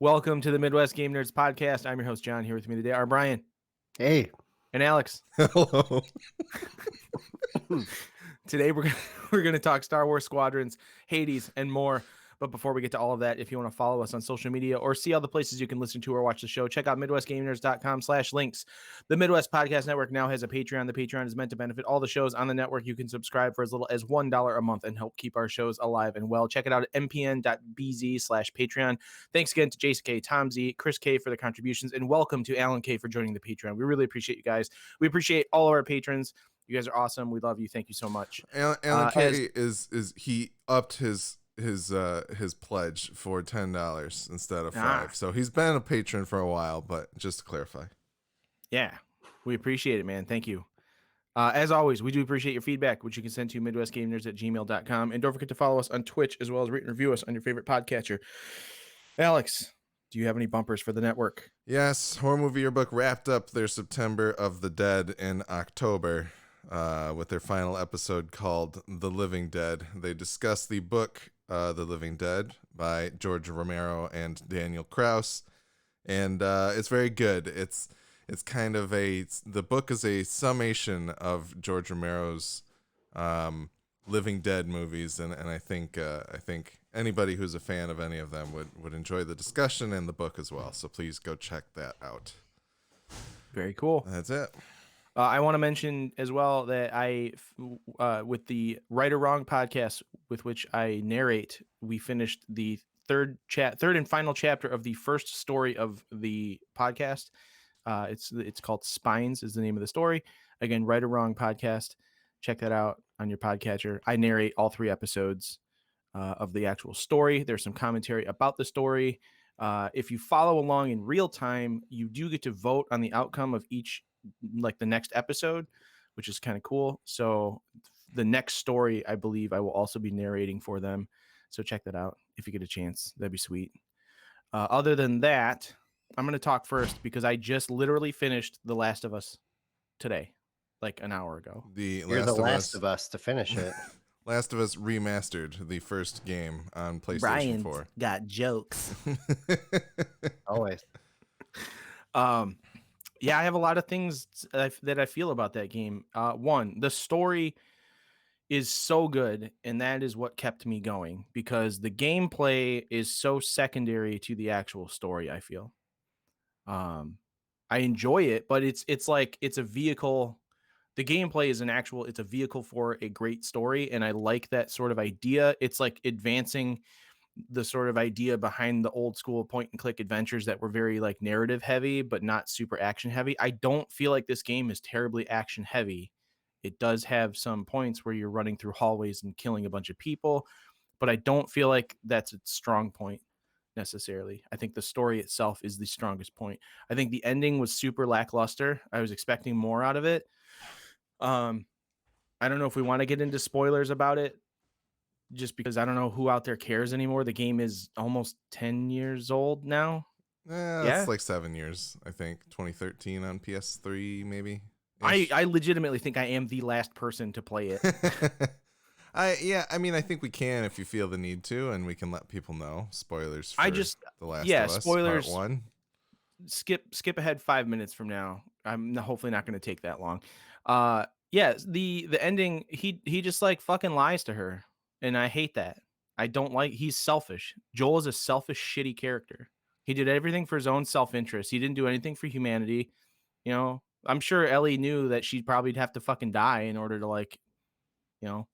Welcome to the Midwest Game Nerds podcast. I'm your host, John. Here with me today are Brian Hey. and Alex. Hello. Today we're gonna talk Star Wars Squadrons, Hades, and more. But before we get to all of that, if you want to follow us on social media or see all the places you can listen to or watch the show, check out MidwestGameNerds.com/links. The Midwest Podcast Network now has a Patreon. The Patreon is meant to benefit all the shows on the network. You can subscribe for as little as $1 a month and help keep our shows alive and well. Check it out at mpn.bz/Patreon. Thanks again to Jason K, Tom Z, Chris K for the contributions, and welcome to Alan K for joining the Patreon. We really appreciate you guys. We appreciate all of our patrons. You guys are awesome. We love you. Thank you so much. Alan K is he upped his pledge for $10 instead of $5. So he's been a patron for a while, but just to clarify. Yeah, we appreciate it, man. Thank you. As always, we do appreciate your feedback, which you can send to MidwestGameNerds@gmail.com. And don't forget to follow us on Twitch as well as rate and review us on your favorite podcatcher. Alex, do you have any bumpers for the network? Yes, Horror Movie Yearbook wrapped up their September of the Dead in October with their final episode called The Living Dead. They discussed the book The Living Dead by George Romero and Daniel Krauss, and it's very good. It's kind of the book is a summation of George Romero's Living Dead movies, and I think anybody who's a fan of any of them would enjoy the discussion and the book as well. So please go check that out. Very cool. That's it. I want to mention as well that with the Right or Wrong podcast with which I narrate, we finished the third and final chapter of the first story of the podcast. It's called Spines is the name of the story. Again, Right or Wrong podcast. Check that out on your podcatcher. I narrate all 3 episodes of the actual story. There's some commentary about the story. If you follow along in real time, you do get to vote on the outcome of each, like the next episode, which is kind of cool. So the next story, I believe I will also be narrating for them. So check that out if you get a chance. That'd be sweet. Other than that, I'm going to talk first because I just literally finished The Last of Us today, like an hour ago. You're the last of us to finish it. Last of Us Remastered, the first game on PlayStation Brian 4. Got jokes. Always. Yeah, I have a lot of things that I feel about that game. One, the story is so good, and that is what kept me going because the gameplay is so secondary to the actual story, I feel. I enjoy it, but it's like it's a vehicle. The gameplay is it's a vehicle for a great story, and I like that sort of idea. It's like advancing the sort of idea behind the old school point and click adventures that were very like narrative heavy, but not super action heavy. I don't feel like this game is terribly action heavy. It does have some points where you're running through hallways and killing a bunch of people, but I don't feel like that's a strong point necessarily. I think the story itself is the strongest point. I think the ending was super lackluster. I was expecting more out of it. I don't know if we want to get into spoilers about it, just because I don't know who out there cares anymore. The game is almost 10 years old now. It's like 7 years, I think. 2013 on PS3, maybe. I legitimately think I am the last person to play it. I mean, I think we can if you feel the need to, and we can let people know. Spoilers for The Last of Us, spoilers. Part 1. Skip ahead 5 minutes from now. I'm hopefully not going to take that long. The ending, he just like fucking lies to her. And I hate that. I don't like, he's selfish. Joel is a selfish, shitty character. He did everything for his own self-interest. He didn't do anything for humanity. You know, I'm sure Ellie knew that she'd probably have to fucking die in order to like, you know,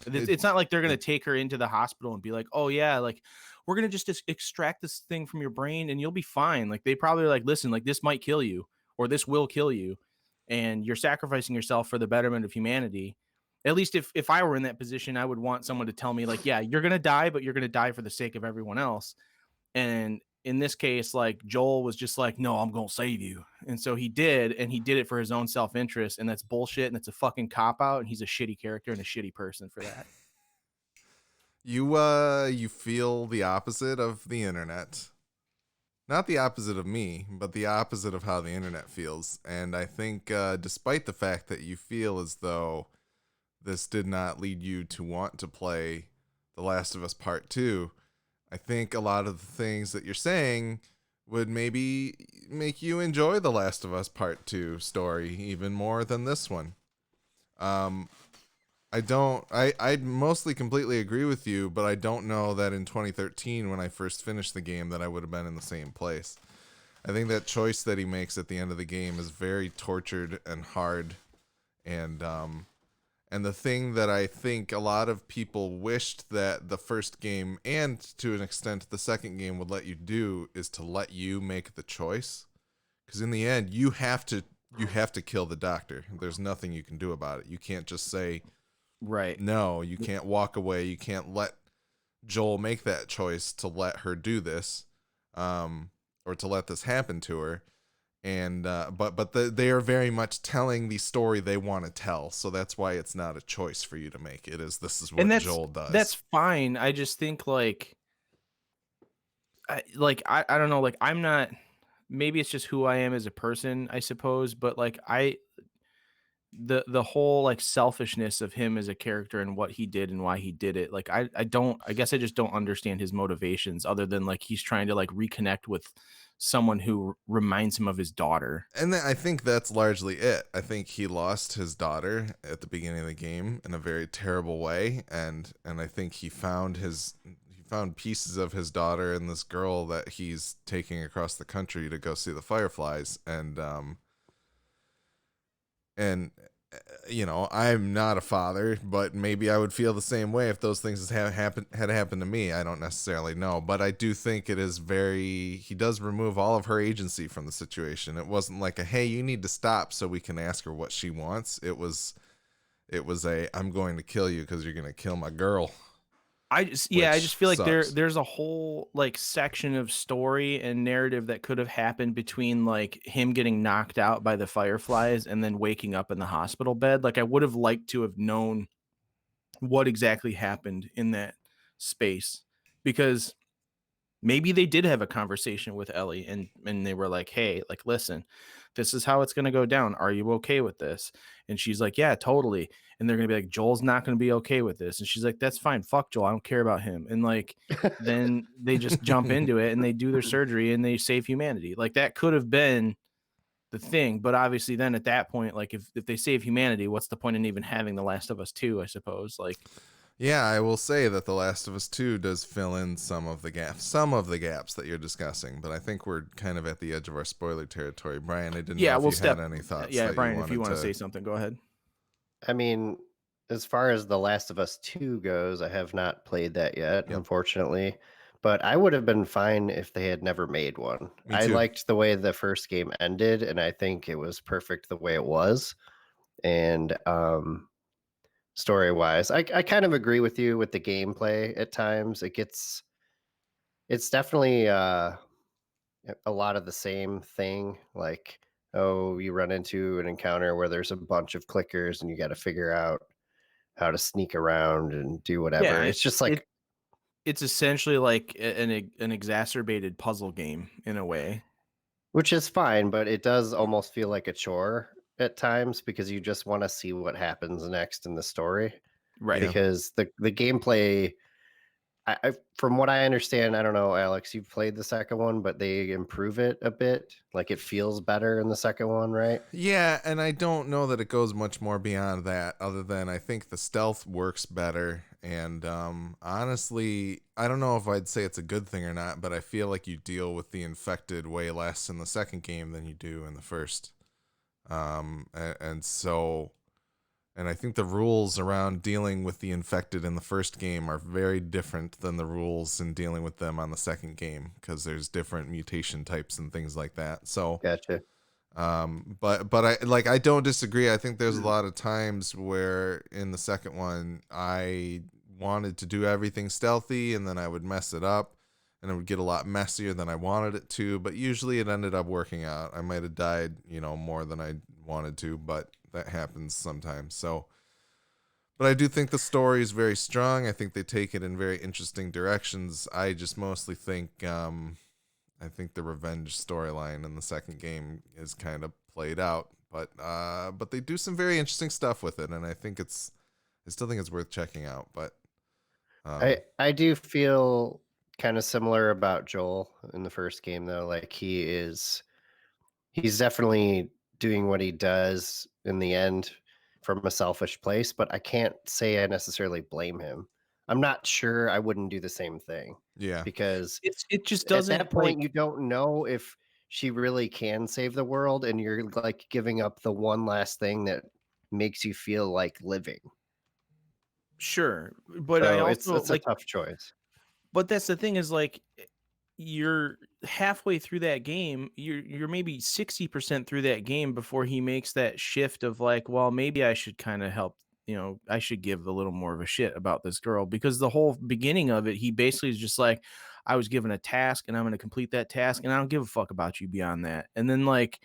it's not like they're going to take her into the hospital and be like, oh yeah, like we're going to just extract this thing from your brain and you'll be fine. Like they probably like, listen, like this might kill you or this will kill you. And you're sacrificing yourself for the betterment of humanity. At least if I were in that position, I would want someone to tell me like, yeah, you're going to die, but you're going to die for the sake of everyone else. And in this case, like Joel was just like, no, I'm going to save you. And so he did, and he did it for his own self-interest. And that's bullshit. And it's a fucking cop out. And he's a shitty character and a shitty person for that. You feel the opposite of the internet. Not the opposite of me, but the opposite of how the internet feels. And I think despite the fact that you feel as though this did not lead you to want to play The Last of Us Part 2, I think a lot of the things that you're saying would maybe make you enjoy The Last of Us Part 2 story even more than this one. Um, I mostly completely agree with you, but I don't know that in 2013 when I first finished the game that I would have been in the same place. I think that choice that he makes at the end of the game is very tortured and hard, and the thing that I think a lot of people wished that the first game and to an extent the second game would let you do is to let you make the choice, because in the end you have to kill the doctor. There's nothing you can do about it. You can't just say Right. no. You can't walk away. You can't let Joel make that choice to let her do this, or to let this happen to her. And they are very much telling the story they want to tell, so that's why it's not a choice for you to make. This is And what Joel that's does. fine. I just think I don't know, like I'm not, maybe it's just who I am as a person, I suppose, but like the whole like selfishness of him as a character and what he did and why he did it. Like I don't, I guess I just don't understand his motivations other than like he's trying to like reconnect with someone who reminds him of his daughter. And I think that's largely it. I think he lost his daughter at the beginning of the game in a very terrible way, and I think he found pieces of his daughter in this girl that he's taking across the country to go see the Fireflies. And I'm not a father, but maybe I would feel the same way if those things had happened to me. I don't necessarily know, but I do think he does remove all of her agency from the situation. It wasn't like hey, you need to stop so we can ask her what she wants. It was I'm going to kill you because you're going to kill my girl. I just Which feel like sucks. there's a whole like section of story and narrative that could have happened between like him getting knocked out by the Fireflies and then waking up in the hospital bed. Like I would have liked to have known what exactly happened in that space, because maybe they did have a conversation with Ellie and they were like, "Hey, like listen, this is how it's going to go down. Are you okay with this?" And she's like, "Yeah, totally." And they're going to be like, "Joel's not going to be okay with this." And she's like, "That's fine. Fuck Joel. I don't care about him." And like then they just jump into it and they do their surgery and they save humanity. Like that could have been the thing, but obviously then at that point, like if they save humanity, what's the point in even having The Last of Us 2, I suppose? Like Yeah, I will say that The Last of Us 2 does fill in some of the gaps that you're discussing, but I think we're kind of at the edge of our spoiler territory. Brian, I didn't know yeah, if we'll you had step any thoughts yeah, that you Brian, if you wanted want to to. say something, go ahead. I mean, as far as The Last of Us 2 goes, I have not played that yet, Yep, unfortunately. But I would have been fine if they had never made one. me I too. liked the way the first game ended, and I think it was perfect the way it was. And story wise, I kind of agree with you with the gameplay at times. It's definitely a lot of the same thing. Like, oh, you run into an encounter where there's a bunch of clickers and you got to figure out how to sneak around and do Yeah, whatever. It's just it like, it's essentially like an exacerbated puzzle game in a way. which is fine, but it does almost feel like a chore at times because you just want to see what happens next in the story. Right. Yeah. Because the gameplay, from what I understand, I don't know, Alex, you've played the second one, but they improve it a bit. Like it feels better in the second one, right? Yeah, and I don't know that it goes much more beyond that, other than I think the stealth works better. And honestly, I don't know if I'd say it's a good thing or not, but I feel like you deal with the infected way less in the second game than you do in the first. And so, and I think the rules around dealing with the infected in the first game are very different than the rules in dealing with them on the second game, because there's different mutation types and things like that. So, Gotcha. but I don't disagree. I think there's a lot of times where in the second one I wanted to do everything stealthy and then I would mess it up and it would get a lot messier than I wanted it to, but usually it ended up working out. I might have died, more than I wanted to, but that happens sometimes. So, but I do think the story is very strong. I think they take it in very interesting directions. I just mostly think I think the revenge storyline in the second game is kind of played out, but they do some very interesting stuff with it, and I still think it's worth checking out. But I do feel kind of similar about Joel in the first game, though. Like he's definitely doing what he does in the end from a selfish place, but I can't say I necessarily blame him. I'm not sure I wouldn't do the same thing Yeah. because It just at that doesn't point like. you don't know if she really can save the world and you're like giving up the one last thing that makes you feel like living. Sure, but I So also it's a like. tough choice. But that's the thing is like you're halfway through that game, you're maybe 60% through that game before he makes that shift of like, well, maybe I should kind of help, I should give a little more of a shit about this girl because the whole beginning of it, he basically is just like, I was given a task and I'm going to complete that task and I don't give a fuck about you beyond that. And then like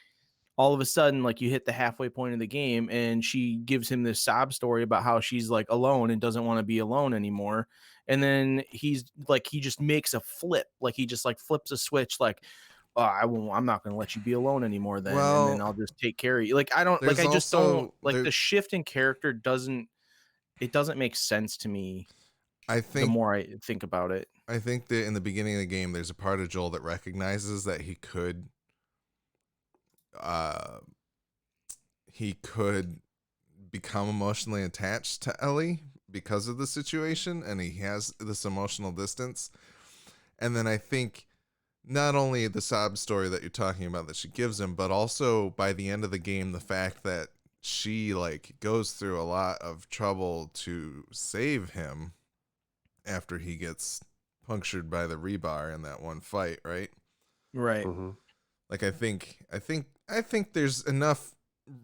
all of a sudden, like you hit the halfway point of the game and she gives him this sob story about how she's like alone and doesn't want to be alone anymore. And then he's like, he just makes a flip, like he just like flips a switch, like, oh, I'm not going to let you be alone anymore then. And then Well, I'll just take care of you. Like, I don't like, there's I just don't also like there. the shift in character it doesn't make sense to me I the think more I think about it. I think that in the beginning of the game, there's a part of Joel that recognizes that uh, he could become emotionally attached to Ellie because of the situation, and he has this emotional distance. And then I think not only the sob story that you're talking about that she gives him, but also by the end of the game, the fact that she like goes through a lot of trouble to save him after he gets punctured by the rebar in that one fight, right? Right. Hmm. Like I think there's enough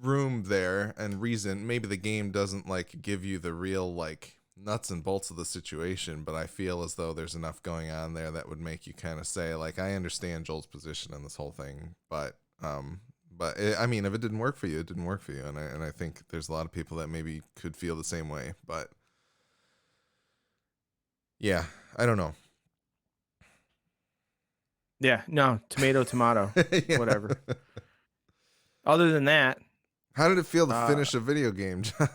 room there and reason. Maybe the game doesn't like give you the real like nuts and bolts of the situation, but I feel as though there's enough going on there that would make you kind of say like I understand Joel's position in this whole thing, I mean, if it didn't work for you, it didn't work for you, and I think there's a lot of people that maybe could feel the same way, but yeah, I don't know. Yeah. No, tomato, Yeah. whatever. Other than that, How did it feel to uh, finish a video game, John?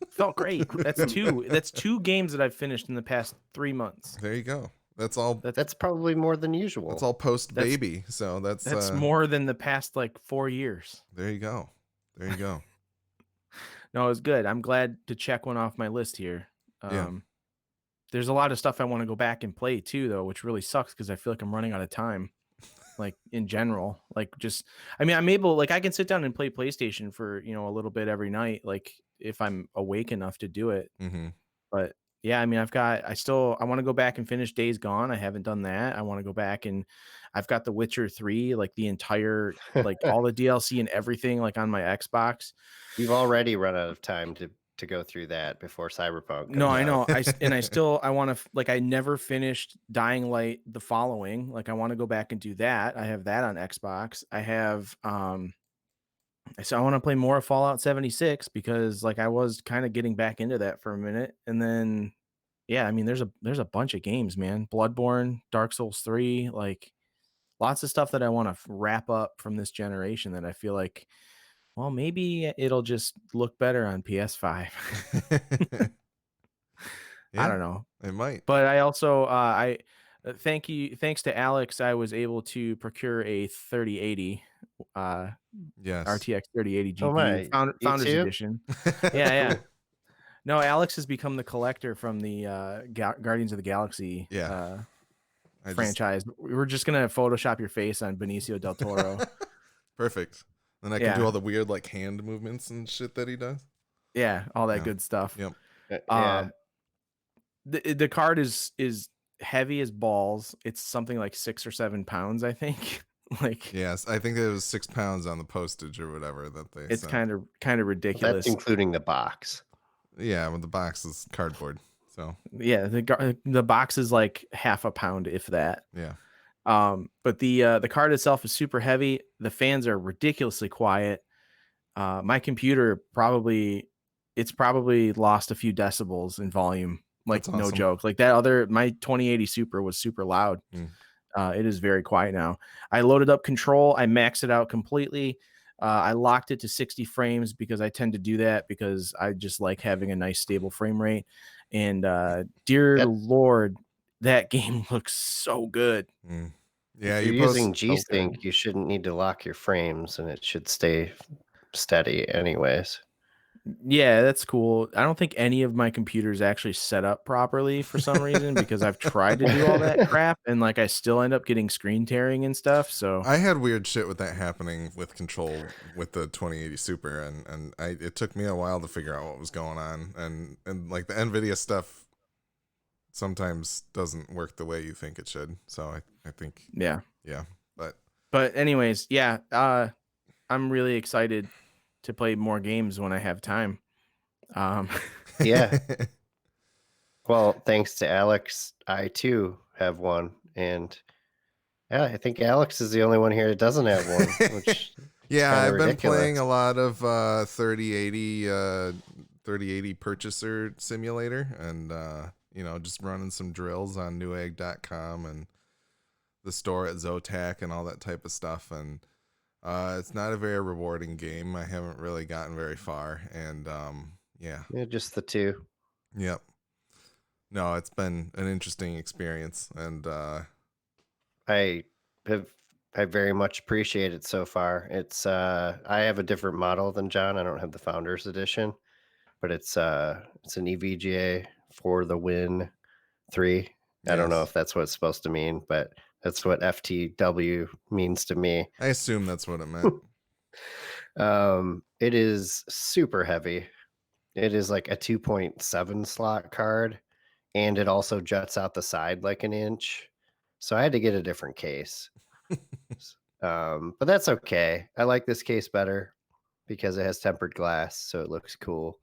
felt great. That's two games that I've finished in the past 3 months. There you go. That's all. That's That's probably more than That's usual. all post that's baby. So that's more than the past like 4 years. there you go. There you go. No, it was good. I'm glad to check one off my list here. Yeah. Um, there's a lot of stuff I want to go back and play too, though, which really sucks because I feel like I'm running out of time. Like in general, like just, I mean, I'm able, like, I can sit down and play PlayStation for a little bit every night, like if I'm awake enough to do it. Mm-hmm. But yeah, I mean, I want to go back and finish Days Gone. I haven't done that. I want to go back and I've got The Witcher 3, like the entire, like all the DLC and everything, like on my Xbox. You've already run out of time to go through that before Cyberpunk No, comes I out. know. I want to, like, I never finished Dying Light the following. Like, I want to go back and do that. I have that on Xbox. So I want to play more of Fallout 76 because, like, I was kind of getting back into that for a minute. And then, yeah, I mean, there's a bunch of games, man. Bloodborne, Dark Souls 3, like, lots of stuff that I want to wrap up from this generation that I feel like, well, maybe it'll just look better on PS5. I Yeah, don't know. it might. But I also thanks to Alex, I was able to procure a 3080 uh Yes. RTX 3080 Oh GPU my, you founders too? edition. That's Yeah, yeah. cool. No, Alex has become the collector from the Guardians of the Galaxy Yeah. I just franchise. We were just gonna Photoshop your face on Benicio del Toro. perfect. Then I can do Yeah, all the weird like hand movements and shit that he does. yeah, all that Yeah. good stuff. Yep. Yeah. Um, the card is heavy as balls. It's something like 6 or 7 pounds, I think. Like Yes. I think it was 6 pounds on the postage or whatever that they it's sent. kind of That's ridiculous. including the box. Yeah, well the box is cardboard. So Yeah, the box is like half a pound, if that. yeah. But the card itself is super heavy. The fans are ridiculously quiet. My computer it's probably lost a few decibels in volume. Like That's no awesome. joke. Like my 2080 Super was super loud. Mm. It is very quiet now. I loaded up Control. I maxed it out completely. I locked it to 60 frames because I tend to do that because I just like having a nice stable frame rate. And dear That Lord, that game looks so good. Mm. Yeah, If you're you post. using So good. G-Sync, you shouldn't need to lock your frames, and it should stay steady anyways. Yeah, that's cool. I don't think any of my computers actually set up properly for some reason because I've tried to do all that crap and like I still end up getting screen tearing and stuff. So I had weird shit with that happening with Control with the 2080 Super, and it took me a while to figure out what was going on, and like the NVIDIA stuff sometimes doesn't work the way you think it should. So I think, yeah. yeah, but But anyways, yeah, I'm really excited to play more games when I have time. Um, Yeah. Well, thanks to Alex, I too have one, and yeah, I think Alex is the only one here that doesn't have one, which is yeah, kind of I've been playing ridiculous. a lot of 3080 purchaser simulator, and just running some drills on newegg.com and the store at Zotac and all that type of stuff, and it's not a very rewarding game. I haven't really gotten very far, and yeah, Yeah, just the two. yep. No, it's been an interesting experience, and I have I very much appreciate it so far. It's I have a different model than John. I don't have the Founders Edition, but it's an EVGA for the Win 3. I don't know yes, if that's what it's supposed to mean, but that's what FTW means to me. I assume that's what it meant. It is super heavy. It is like a 2.7 slot card, and it also juts out the side like an inch. So I had to get a different case. But that's okay. I like this case better because it has tempered glass, so it looks cool.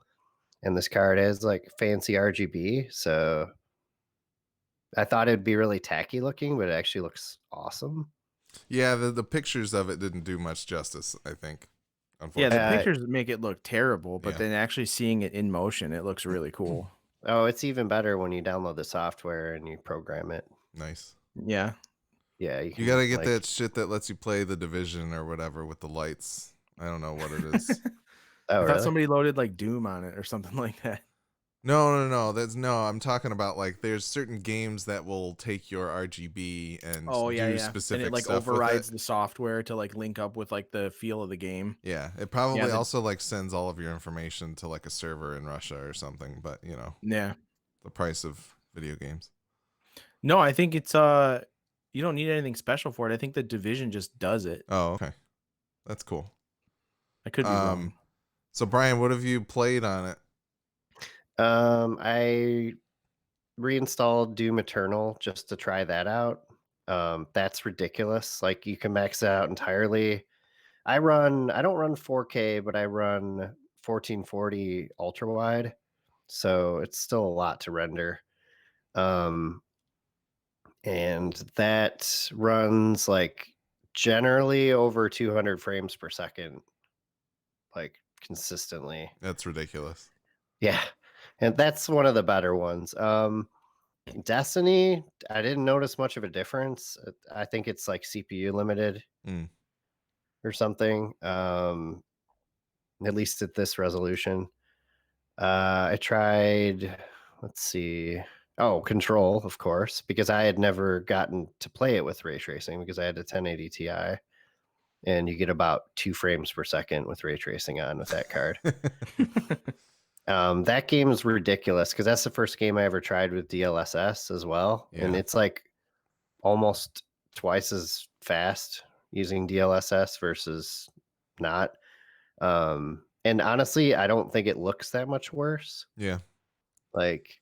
And this card has like fancy RGB, so I thought it'd be really tacky looking, but it actually looks awesome. Yeah, the pictures of it didn't do much justice, I think, yeah, the unfortunately. pictures make it look terrible, but Yeah, then actually seeing it in motion, it looks really cool. Oh, it's even better when you download the software and you program it. nice. Yeah. Yeah, you You can gotta get like. that shit that lets you play the Division or whatever with the lights. I don't know what it is. Oh, I thought really? somebody loaded like Doom on it or something like that. No. I'm talking about like there's certain games that will take your RGB and Oh yeah, do yeah. And it specific like stuff with it. overrides the software to like link up with like the feel of the game. Yeah, it Yeah, probably also like sends all of your information to like a server in Russia or something. But yeah. the price of video games. No, I think it's you don't need anything special for it. I think the Division just does it. Oh, okay, that's cool. I could be wrong. So Brian, what have you played on it? I reinstalled Doom Eternal just to try that out. That's ridiculous. Like you can max it out entirely. I don't run 4K, but I run 1440 ultra wide. So it's still a lot to render. Um, and that runs like generally over 200 frames per second, like consistently. That's ridiculous. Yeah. And that's one of the better ones. Destiny, I didn't notice much of a difference. I think it's like CPU limited Mm. or something. At least at this resolution. I tried, let's see. Oh, Control, of course, because I had never gotten to play it with ray tracing because I had a 1080 Ti, and you get about 2 frames per second with ray tracing on with that card. That game is ridiculous because that's the first game I ever tried with DLSS as well, and Yeah. it's like almost twice as fast using DLSS versus not. And honestly, I don't think it looks that much worse. Yeah. Like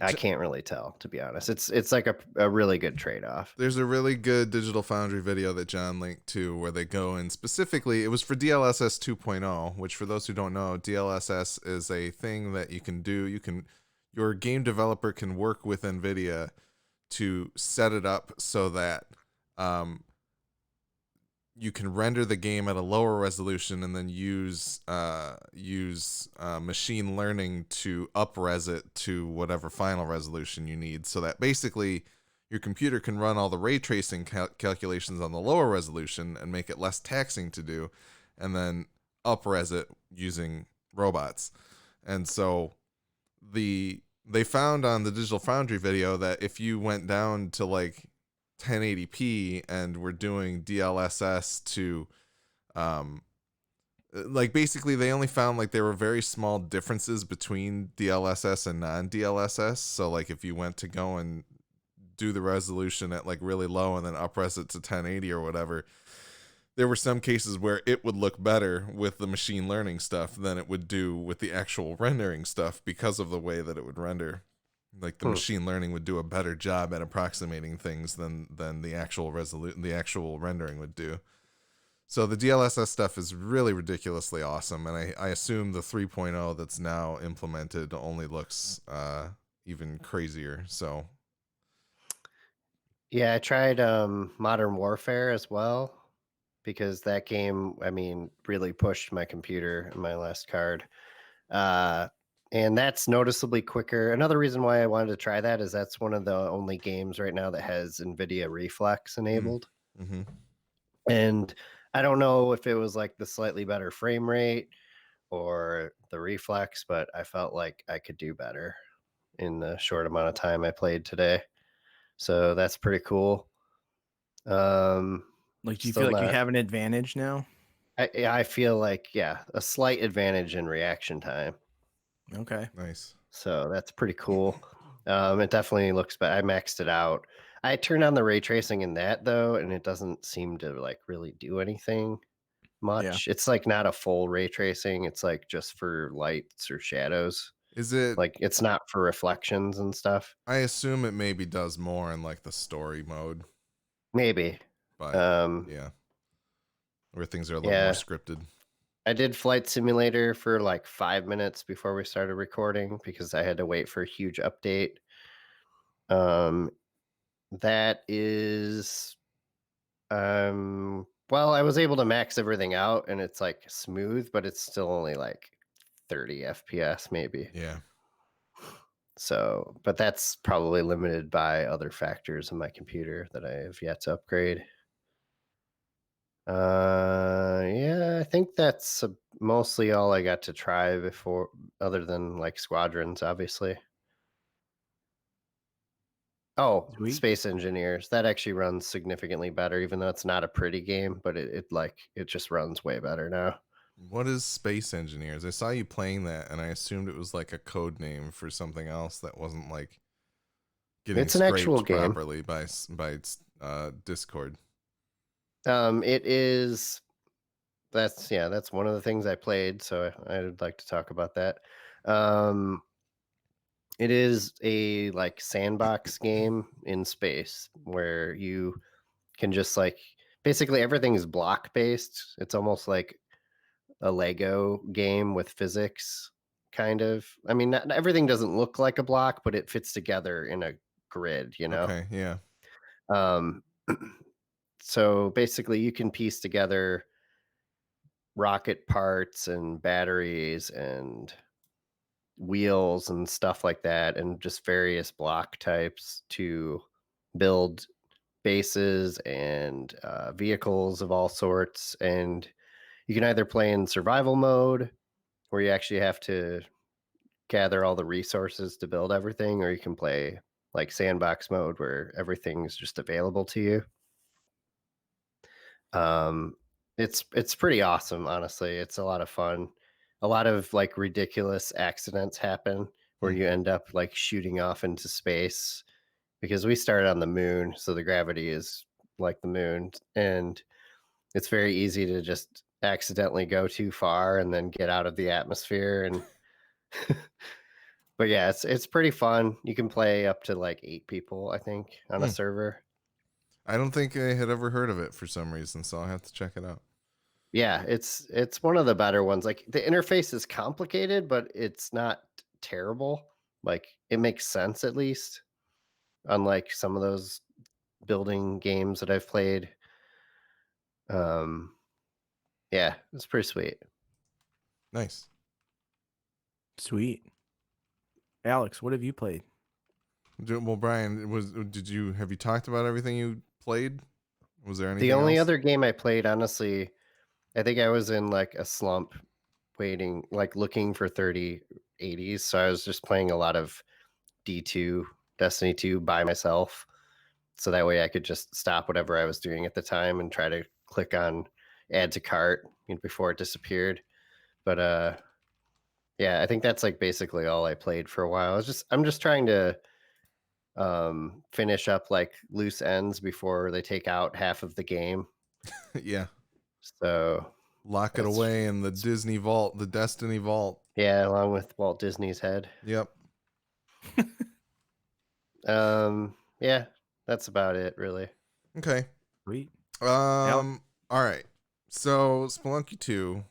I can't really tell, to be honest. It's like a really good trade-off. There's a really good Digital Foundry video that John linked to where they go in specifically, it was for DLSS 2.0, which for those who don't know, DLSS is a thing that you can do. Your game developer can work with NVIDIA to set it up so that you can render the game at a lower resolution and then use machine learning to up-res it to whatever final resolution you need, so that basically your computer can run all the ray tracing calculations on the lower resolution and make it less taxing to do, and then up-res it using robots. And so the they found on the Digital Foundry video that if you went down to like 1080p and were doing DLSS to like basically they only found like there were very small differences between DLSS and non-DLSS. So like if you went to go and do the resolution at like really low and then upres it to 1080 or whatever, there were some cases where it would look better with the machine learning stuff than it would do with the actual rendering stuff because of the way that it would render. Like the machine learning would do a better job at approximating things than the actual the actual rendering would do. So the DLSS stuff is really ridiculously awesome, and I assume the 3.0 that's now implemented only looks even crazier. So Yeah, I tried Modern Warfare as well because that game, I mean, really pushed my computer and my last card. Uh, and that's noticeably quicker. Another reason why I wanted to try that is that's one of the only games right now that has NVIDIA Reflex enabled. mm-hmm. And I don't know if it was like the slightly better frame rate or the reflex, but I felt like I could do better in the short amount of time I played today. So that's pretty cool. Like, do you feel Still like you not. have an advantage now? I feel like, yeah, a slight advantage in reaction time. Okay. Nice. So that's pretty cool. It definitely looks better. I maxed it out. I turned on the ray tracing in that though, and it doesn't seem to like really do anything much. It's like not a full ray tracing. It's like just for lights or shadows. Is it Like it's not for reflections and stuff. I assume it maybe does more in like the story mode, Maybe. but yeah, where things are a little more Yeah. scripted. I did Flight Simulator for like 5 minutes before we started recording because I had to wait for a huge update. That is well, I was able to max everything out and it's like smooth, but it's still only like 30 FPS maybe. Yeah. So, but that's probably limited by other factors in my computer that I have yet to upgrade. Yeah, I think that's mostly all I got to try before, other than like Squadrons, obviously. Oh, Sweet. Space Engineers. That actually runs significantly better, even though it's not a pretty game, but it just runs way better now. What is Space Engineers? I saw you playing that, and I assumed it was like a code name for something else that wasn't like getting It's an actual scraped game. properly by Discord. It is. That's one of the things I played, so I would like to talk about that. It is a like sandbox game in space where you can just like basically everything is block based. It's almost like a Lego game with physics, kind of. I mean, not everything doesn't look like a block, but it fits together in a grid, you know? Okay, yeah. Um, so basically, you can piece together rocket parts and batteries and wheels and stuff like that, and just various block types to build bases and vehicles of all sorts. And you can either play in survival mode, where you actually have to gather all the resources to build everything, or you can play like sandbox mode, where everything's just available to you. It's pretty awesome, honestly. It's a lot of fun. A lot of like ridiculous accidents happen where you end up like shooting off into space, because we started on the moon, so the gravity is like the moon, and it's very easy to just accidentally go too far and then get out of the atmosphere. And but yeah, it's pretty fun. You can play up to like 8 people, I think, on a server. I don't think I had ever heard of it for some reason, so I'll have to check it out. Yeah, it's one of the better ones. Like the interface is complicated, but it's not terrible. Like it makes sense at least, unlike some of those building games that I've played. Um, yeah, it's pretty sweet. Nice. Sweet. Alex, what have you played? Well, Brian, have you talked about everything you played? Was there anything The only else? other game I played, honestly, I think I was in like a slump waiting, like looking for 3080s. So I was just playing a lot of D2, Destiny 2 by myself. So that way I could just stop whatever I was doing at the time and try to click on add to cart before it disappeared. But yeah, I think that's like basically all I played for a while. I'm just trying to finish up like loose ends before they take out half of the game. Yeah. So Lock it that's away in the Disney vault, the Destiny vault. yeah, along with Walt Disney's head. Yep. Yeah, that's about it really. Okay. Sweet. All right. So Spelunky 2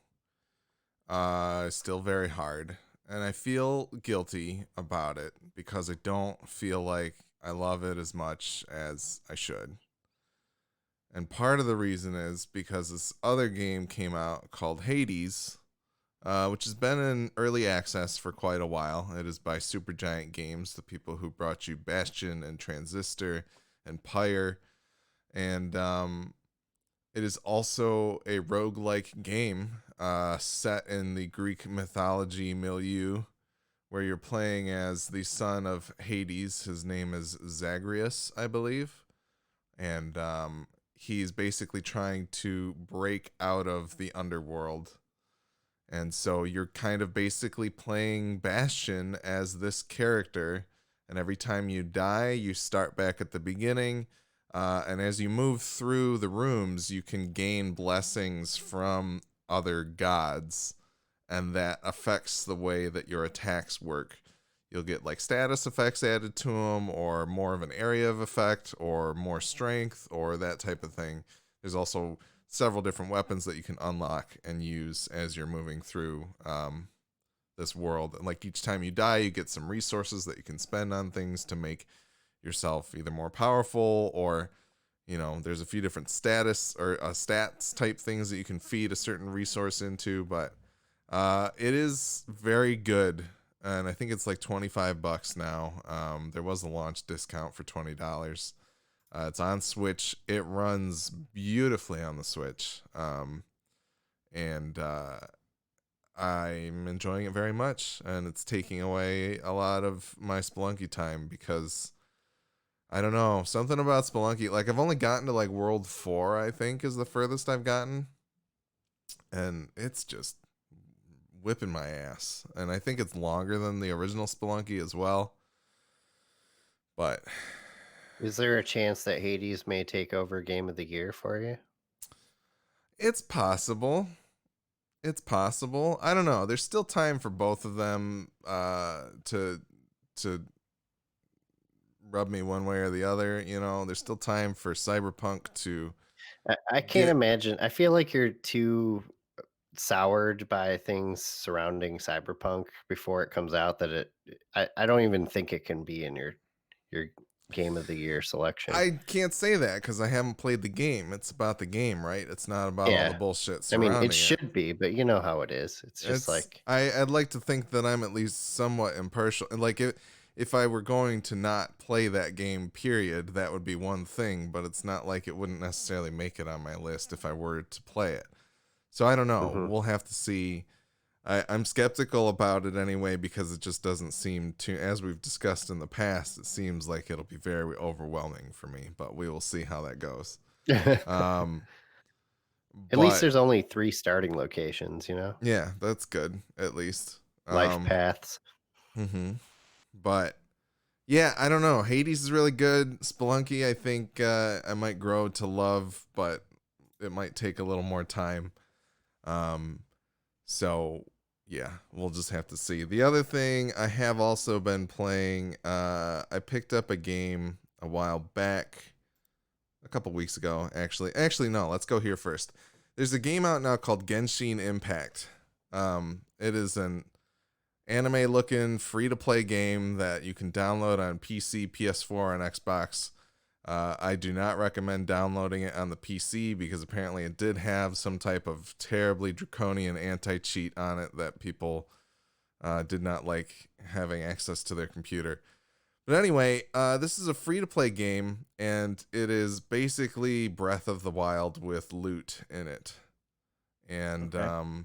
is still very hard, and I feel guilty about it because I don't feel like I love it as much as I should. And part of the reason is because this other game came out called Hades, which has been in early access for quite a while. It is by Supergiant Games, the people who brought you Bastion and Transistor and Pyre. And it is also a roguelike game set in the Greek mythology milieu, where you're playing as the son of Hades. His name is Zagreus, I believe. And he's basically trying to break out of the underworld. And so you're kind of basically playing Bastion as this character. And every time you die, you start back at the beginning. And as you move through the rooms, you can gain blessings from other gods. And that affects the way that your attacks work. You'll get like status effects added to them, or more of an area of effect, or more strength, or that type of thing. There's also several different weapons that you can unlock and use as you're moving through this world. And like each time you die, you get some resources that you can spend on things to make yourself either more powerful, or there's a few different status or stats type things that you can feed a certain resource into. But it is very good. And I think it's like $25 now. There was a launch discount for $20. It's on Switch. It runs beautifully on the Switch. And I'm enjoying it very much. And it's taking away a lot of my Spelunky time because, I don't know, something about Spelunky. Like, I've only gotten to like World 4, I think, is the furthest I've gotten. And it's just whipping my ass. And I think it's longer than the original Spelunky as well. But is there a chance that Hades may take over Game of the Year for you? it's possible. It's possible. I don't know. There's still time for both of them to rub me one way or the other. There's still time for Cyberpunk to I can't get. imagine. I feel like you're too soured by things surrounding Cyberpunk before it comes out that I don't even think it can be in your Game of the Year selection. I can't say that because I haven't played the game. It's about the game, right? It's not about all the Yeah. bullshit I mean, surrounding it should be, but you know how it is. It's just like I'd like to think that I'm at least somewhat impartial. And like if I were going to not play that game, period, that would be one thing. But it's not like it wouldn't necessarily make it on my list if I were to play it. So I don't know. mhm. We'll have to see. I'm skeptical about it anyway because it just doesn't seem to, as we've discussed in the past, it seems like it'll be very overwhelming for me. But we will see how that goes. Um, At least but there's only 3 starting locations, yeah, that's good at least. life paths. Mm-hmm. But yeah, I don't know. Hades is really good. Spelunky, I think I might grow to love, but it might take a little more time. So yeah, we'll just have to see. The other thing I have also been playing, I picked up a game a while back, a couple weeks ago, actually. Actually, no, let's go here first. There's a game out now called Genshin Impact. It is an anime-looking, free-to-play game that you can download on PC, PS4, and Xbox. I do not recommend downloading it on the PC because apparently it did have some type of terribly draconian anti-cheat on it that people did not like having access to their computer. But anyway, this is a free-to-play game, and it is basically Breath of the Wild with loot in it. And Okay.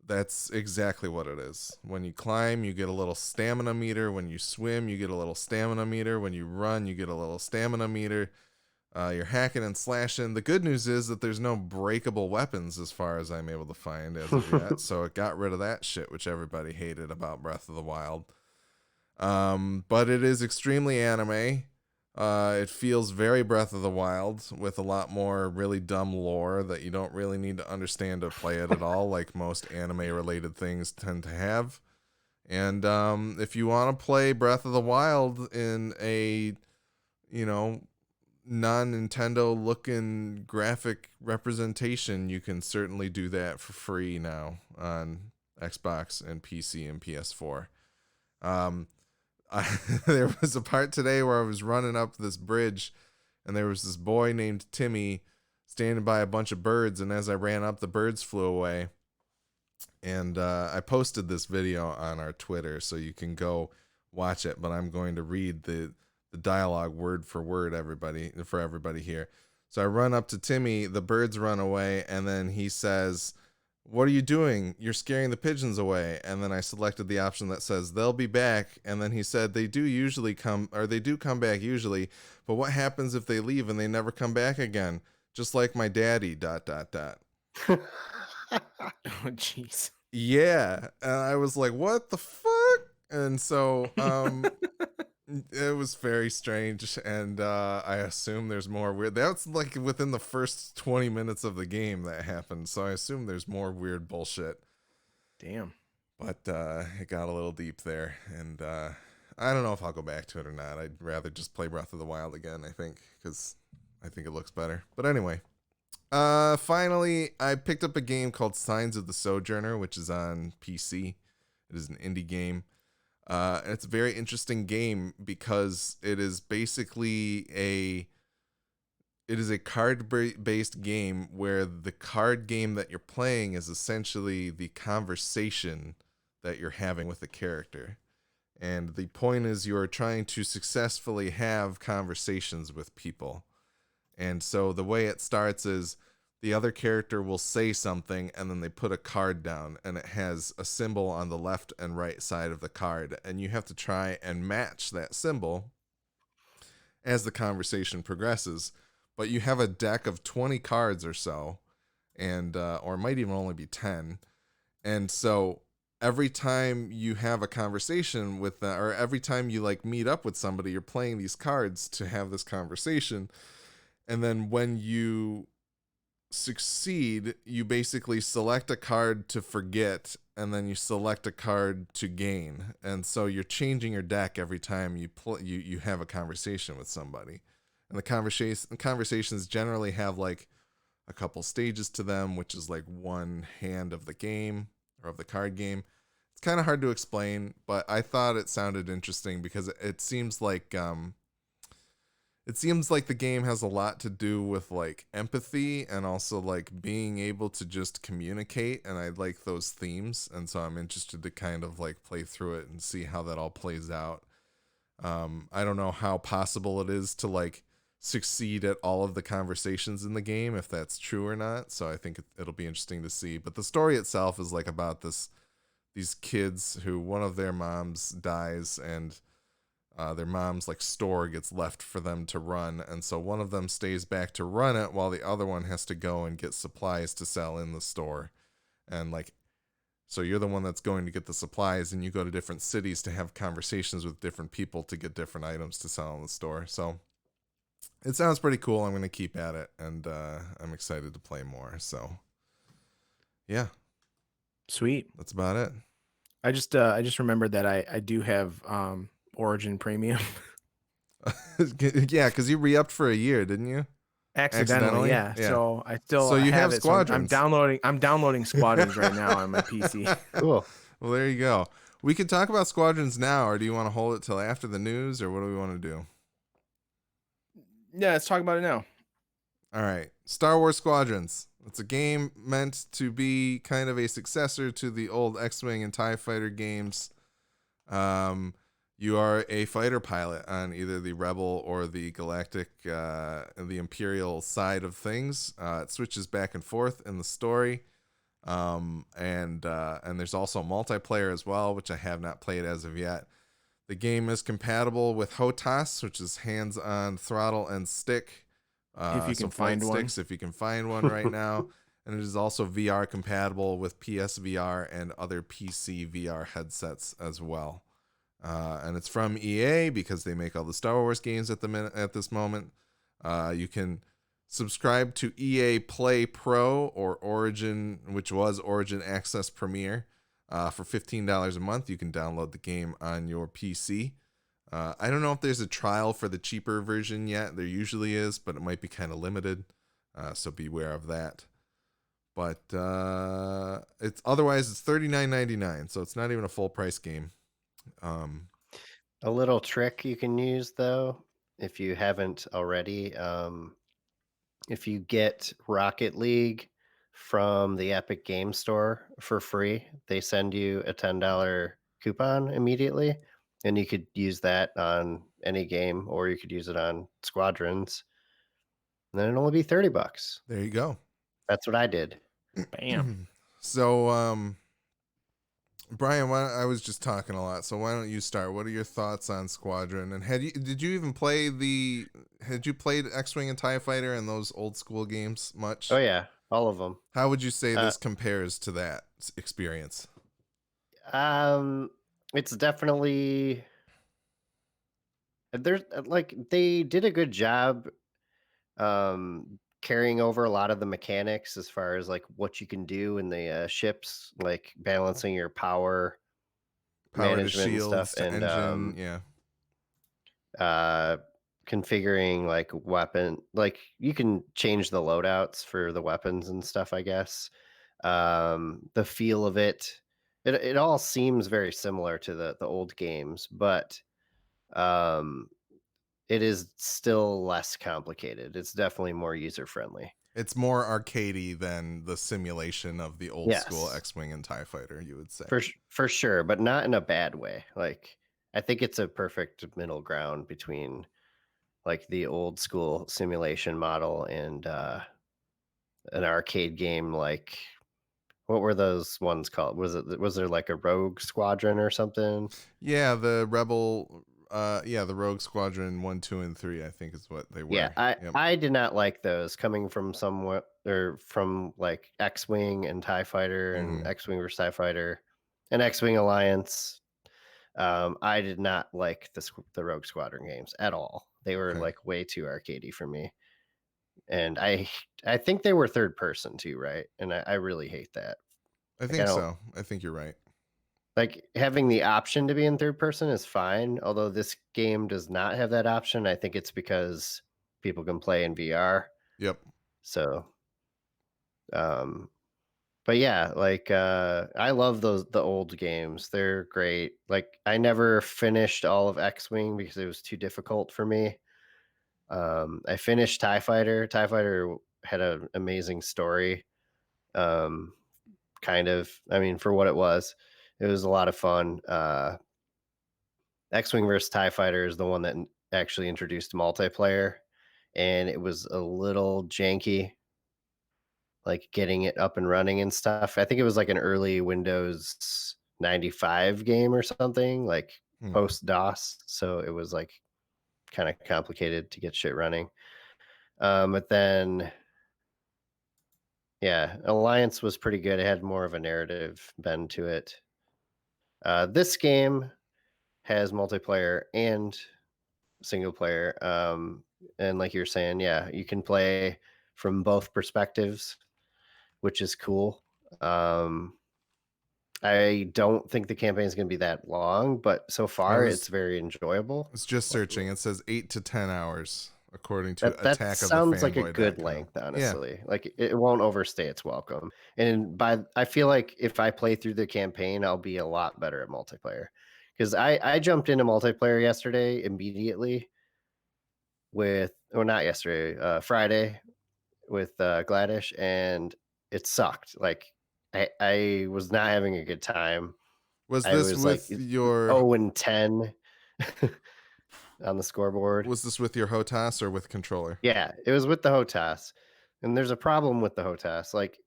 That's exactly what it is. When you climb, you get a little stamina meter. When you swim, you get a little stamina meter. When you run, you get a little stamina meter. You're hacking and slashing. The good news is that there's no breakable weapons as far as I'm able to find as of yet. So it got rid of that shit, which everybody hated about Breath of the Wild. But it is extremely anime. It feels very Breath of the Wild with a lot more really dumb lore that you don't really need to understand to play it at all, like most anime-related things tend to have. And if you want to play Breath of the Wild in a, non-Nintendo looking graphic representation, you can certainly do that for free now on Xbox and PC and PS4. There was a part today where I was running up this bridge and there was this boy named Timmy standing by a bunch of birds, and as I ran up, the birds flew away. And I posted this video on our Twitter, so you can go watch it, but I'm going to read the dialogue word for word for everybody here. So I run up to Timmy, the birds run away, and then he says, "What are you doing? You're scaring the pigeons away." And then I selected the option that says they'll be back. And then he said they do come back usually, but what happens if they leave and they never come back again? Just like my daddy, ... Oh, jeez. Yeah. And I was like, what the fuck? And so it was very strange, and I assume there's more weird. That's like within the first 20 minutes of the game that happened, so I assume there's more weird bullshit. Damn. But it got a little deep there, and I don't know if I'll go back to it or not. I'd rather just play Breath of the Wild again, I think, because I think it looks better. But anyway, finally, I picked up a game called Signs of the Sojourner, which is on PC. It is an indie game. And it's a very interesting game because it is basically a card-based game where the card game that you're playing is essentially the conversation that you're having with the character. And the point is you're trying to successfully have conversations with people. And so the way it starts is the other character will say something, and then they put a card down, and it has a symbol on the left and right side of the card, and you have to try and match that symbol as the conversation progresses. But you have a deck of 20 cards or so, and or it might even only be 10. And so every time you have a conversation with them, or every time you like meet up with somebody, you're playing these cards to have this conversation. And then when you succeed, you basically select a card to forget, and then you select a card to gain. And so you're changing your deck every time you have a conversation with somebody. And the conversations generally have like a couple stages to them, which is like one hand of the game or of the card game. It's kind of hard to explain, but I thought it sounded interesting because it seems like the game has a lot to do with like empathy and also like being able to just communicate, and I like those themes, and so I'm interested to kind of like play through it and see how that all plays out. I don't know how possible it is to like succeed at all of the conversations in the game, if that's true or not, so I think it'll be interesting to see. But the story itself is like about these kids who one of their moms dies, and their mom's like store gets left for them to run, and so one of them stays back to run it while the other one has to go and get supplies to sell in the store. And like, so you're the one that's going to get the supplies, and you go to different cities to have conversations with different people to get different items to sell in the store. So it sounds pretty cool. I'm going to keep at it, and I'm excited to play more. So yeah, Sweet. that's about it. I just remembered that I do have Origin Premium. Yeah, because you re-upped for a year, didn't you? Accidentally, yeah. So I still So you have have it. So I'm Squadrons. downloading Squadrons right now on my PC. Cool. Well, there you go. We can talk about Squadrons now, or do you want to hold it till after the news, or what do we want to do? Yeah, let's talk about it now. All right. Star Wars Squadrons. It's a game meant to be kind of a successor to the old X-Wing and TIE Fighter games. You are a fighter pilot on either the Rebel or the Galactic, the Imperial side of things. It switches back and forth in the story. And there's also multiplayer as well, which I have not played as of yet. The game is compatible with HOTAS, which is hands-on throttle and stick. If you So can flight find one. sticks, if you can find one right now. And it is also VR compatible with PSVR and other PC VR headsets as well. And it's from EA because they make all the Star Wars games at this moment. You can subscribe to EA Play Pro or Origin, which was Origin Access Premier. For $15 a month, you can download the game on your PC. I don't know if there's a trial for the cheaper version yet. There usually is, but it might be kind of limited. So beware of that. But it's $39.99, so it's not even a full price game. A little trick you can use though, if you haven't already, if you get Rocket League from the Epic Game Store for free, they send you a $10 coupon immediately, and you could use that on any game, or you could use it on Squadrons, and then it'll only be $30. There you go. That's what I did. Bam. So, Brian, I was just talking a lot, so why don't you start? What are your thoughts on Squadron? And did you even had you played X-Wing and TIE Fighter and those old school games much? Oh yeah, all of them. How would you say this compares to that experience? It's definitely there's like they did a good job carrying over a lot of the mechanics as far as like what you can do in the ships, like balancing your power Power to management and stuff, shields to and engine, yeah. uh configuring like weapon, like you can change the loadouts for the weapons and stuff, I guess. The feel of it all seems very similar to the old games, but um it is still less complicated. It's definitely more user friendly. It's more arcadey than the simulation of the old school Yes, X-Wing and TIE Fighter, you would say. for sure, but not in a bad way. Like I think it's a perfect middle ground between like the old school simulation model and an arcade game. Like what were those ones called? Was there like a Rogue Squadron or something? Yeah, the Rogue Squadron 1, 2, and 3, I think is what they Yeah, were. I Yep. I did not like those coming from somewhat or from like X-Wing and TIE Fighter and Mhm. X-Wing versus TIE Fighter and X-Wing Alliance. I did not like the Rogue Squadron games at all. They were Okay. like way too arcadey for me, and I think they were third person too, right? And I really hate that. I Like I think don't so. I think you're right. like having the option to be in third person is fine. Although this game does not have that option, I think it's because people can play in VR. Yep. So, um, but yeah, like I love the old games. They're great. Like I never finished all of X-Wing because it was too difficult for me. I finished TIE Fighter. TIE Fighter had an amazing story. Um, kind of. I mean, for what it was a lot of fun. X-Wing versus TIE Fighter is the one that actually introduced multiplayer, and it was a little janky, like getting it up and running and stuff. I think it was like an early Windows 95 game or something, like Hmm. post DOS. So it was like kind of complicated to get shit running. But then, yeah, Alliance was pretty good. It had more of a narrative bend to it. This game has multiplayer and single player. And like you're saying, yeah, you can play from both perspectives, which is cool. I don't think the campaign is going to be that long, but so I far it's was very enjoyable. just searching. It says 8 to 10 hours according to That sounds like a good attackofthefanboy.com. length, Yeah. honestly. Like it won't overstay its welcome. And I feel like if I play through the campaign, I'll be a lot better at multiplayer. Because I jumped into multiplayer yesterday immediately with, or not yesterday, Friday with Gladish, and it sucked. Like I was not having a good time. Was I this was like with your 0-10 on the scoreboard. HOTAS or with controller? Yeah, it was with the HOTAS. And there's a problem with the HOTAS. Like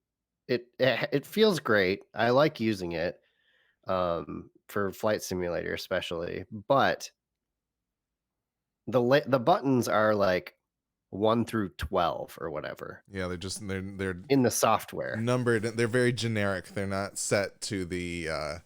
it feels great. I like using it for Flight Simulator especially, but the buttons are like 1 through 12 or whatever Yeah, they're in the software. numbered. They're very generic. They're not set to the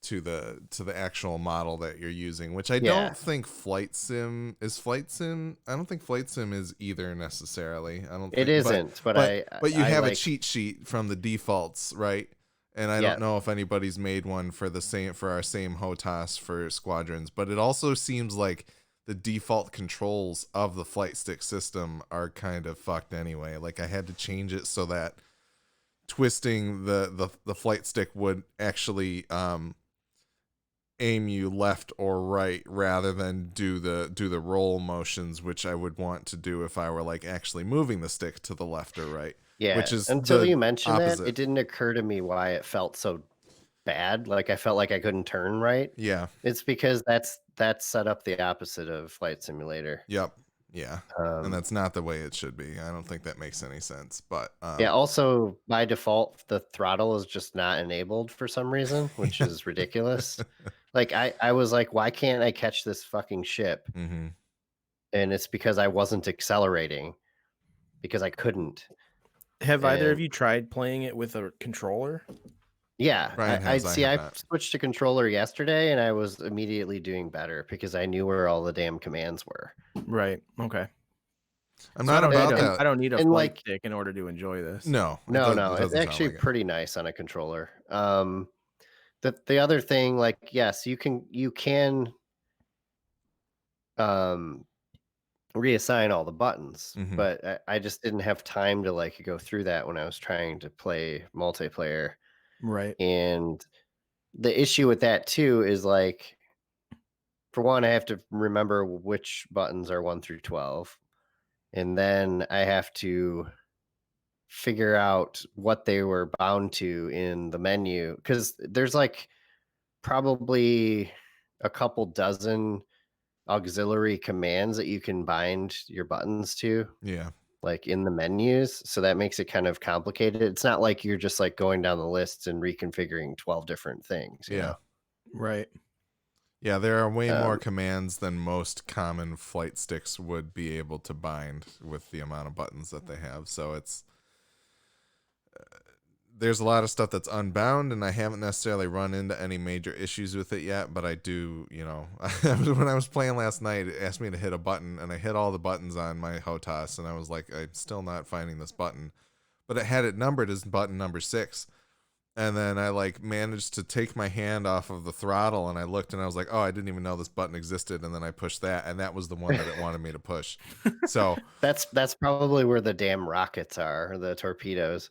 to the actual model that you're using, which I Yeah, don't think Flight Sim is. Flight Sim, I don't think Flight Sim is either necessarily. I don't it think, isn't, but but you I have a like cheat sheet from the defaults, right? And I don't yeah. know if anybody's made one for our same HOTAS for Squadrons, but it also seems like the default controls of the flight stick system are kind of fucked anyway. Like I had to change it so that twisting the flight stick would actually aim you left or right rather than do the roll motions, which I would want to do if I were like actually moving the stick to the left or right, which Yeah, is until the you mentioned that, opposite. it didn't occur to me why it felt so bad. Like I felt like I couldn't turn right. Yeah. It's because that's set up the opposite of Flight Simulator. Yep. Yeah. And Um, that's not the way it should be. I don't think that makes any sense. But yeah, also by default, the throttle is just not enabled for some reason, which yeah. is ridiculous. Like I was like, why can't I catch this fucking ship? Mm-hmm. And it's because I wasn't accelerating because I couldn't. Have either of And you tried playing it with a controller? yeah, Brian I has. I see. have I not. switched to controller yesterday, and I was immediately doing better because I knew where all the damn commands were. Right. Okay. I'm So I not don't need about a And that. I don't need a and flight like stick in order to enjoy this. No, no, it no, it's doesn't sound actually like it. pretty nice on a controller. The other thing, like, yes, you can um reassign all the buttons, Mm-hmm. but I just didn't have time to like go through that when I was trying to play multiplayer. Right. And the issue with that too is like, for one, I have to remember which buttons are 1 through 12, and then I have to figure out what they were bound to in the menu because there's like probably a couple dozen auxiliary commands that you can bind your buttons to, Yeah. like in the menus. So that makes it kind of complicated. It's not like you're just like going down the lists and reconfiguring 12 different things, you Yeah. know? Right. Yeah, there are way more Um, commands than most common flight sticks would be able to bind with the amount of buttons that they have. So there's a lot of stuff that's unbound, and I haven't necessarily run into any major issues with it yet, but I do, when I was playing last night, it asked me to hit a button, and I hit all the buttons on my HOTAS, and I was like, I'm still not finding this button. But it had it numbered as button number 6. And then I like managed to take my hand off of the throttle, and I looked and I was like, oh, I didn't even know this button existed. And then I pushed that, and that was the one that it wanted me to push. So that's probably where the damn rockets are, or the torpedoes.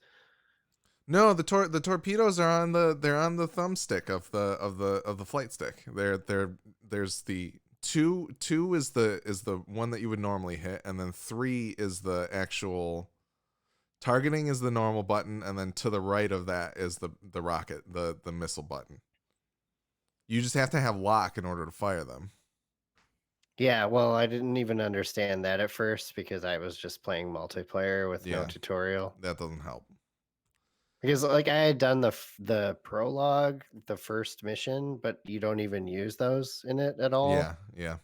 no, the torpedoes are on they're on the thumbstick of the flight stick. There's the two is the one that you would normally hit, and then 3 is the actual targeting is the normal button, and then to the right of that is the rocket, the missile button. You just have to have lock in order to fire them. Yeah, well, I didn't even understand that at first because I was just playing multiplayer with no Yeah, tutorial. that doesn't help. Because like I had done the prologue, the first mission, but you don't even use those in it at all. Yeah, yeah.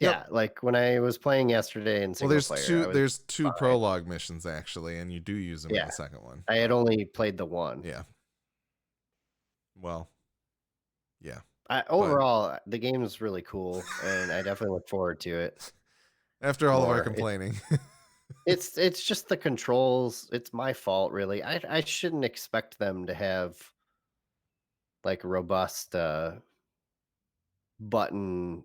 Yep. Yeah, like when I was playing yesterday in Well, single player, I was there's two fine. prologue missions actually, and you do use them in Yeah, the second one. I had only played the one. Yeah. Well, yeah. But Overall, the game is really cool, and I definitely look forward to it after all of our more. complaining, It's just the controls. It's my fault, really. I shouldn't expect them to have like robust button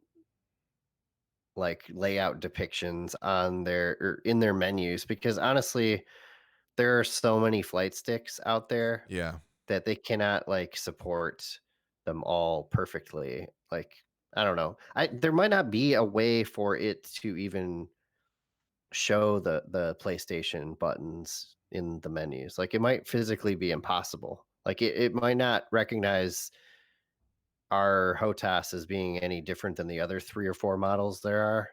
like layout depictions on their or in their menus because honestly, there are so many flight sticks out there yeah. that they cannot like support them all perfectly. Like I don't know. I There might not be a way for it to even show the PlayStation buttons in the menus. Like it might physically be impossible. Like it might not recognize our HOTAS as being any different than the other 3 or 4 models there are.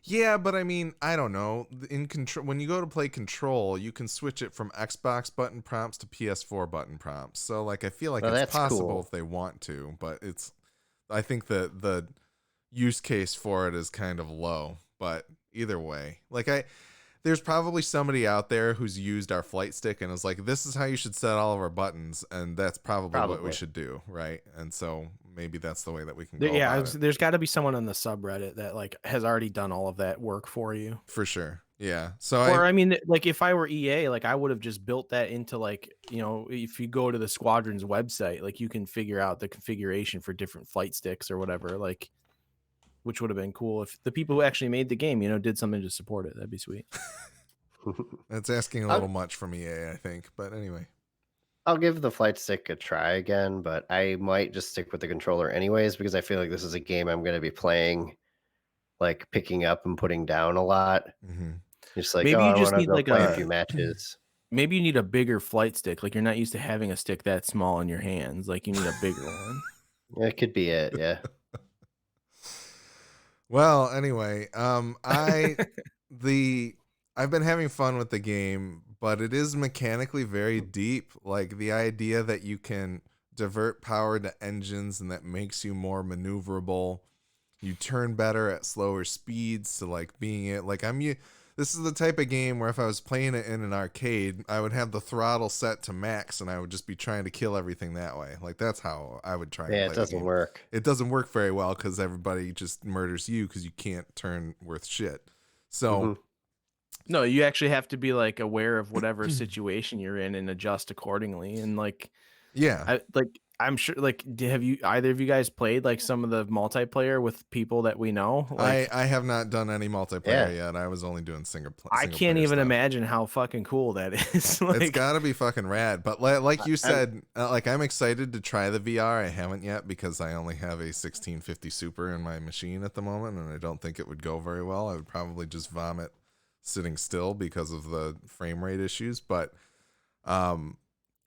Yeah, but I mean, I don't know. In control, when you go to play Control, you can switch it from Xbox button prompts to PS4 button prompts. So like I feel like Well, it's that's possible cool. if they want to, but I think that the use case for it is kind of low. But either way, there's probably somebody out there who's used our flight stick and is like, this is how you should set all of our buttons, and that's probably what we Probably. should do, right? And so maybe that's the way that we can go Yeah, about it. there's got to be someone on the subreddit that like has already done all of that work for you. For sure. Yeah. So Or I mean, like if I were EA, like I would have just built that into like, if you go to the Squadrons website, like you can figure out the configuration for different flight sticks or whatever, like which would have been cool if the people who actually made the game, did something to support it. That'd be sweet. that's asking a I'll, little much from EA, I think. But anyway. I'll give the flight stick a try again, but I might just stick with the controller anyways because I feel like this is a game I'm going to be playing, like picking up and putting down a lot. Mm-hmm. Just like, oh, Maybe you I just want to need go like play a a few matches. maybe you need a bigger flight stick. Like you're not used to having a stick that small in your hands. Like you need a bigger one. That could be it. Yeah. Well, anyway, I've been having fun with the game, but it is mechanically very deep. Like the idea that you can divert power to engines and that makes you more maneuverable. You turn better at slower speeds to like being it. Like this is the type of game where if I was playing it in an arcade, I would have the throttle set to max and I would just be trying to kill everything that way. Like that's how I would try and Yeah, play it the doesn't game. work. It doesn't work very well because everybody just murders you because you can't turn worth shit. So No, you actually have to be like aware of whatever situation you're in and adjust accordingly. And like, yeah, I'm sure, like, have you either of you guys played like some of the multiplayer with people that we know? Like, I have not done any multiplayer Yeah. yet. I was only doing I single can't player even stuff. imagine how fucking cool that is. It's Like, got to be fucking rad. But like you I'm, said, like I'm excited to try the VR. I haven't yet because I only have a 1650 Super in my machine at the moment, and I don't think it would go very well. I would probably just vomit sitting still because of the frame rate issues. But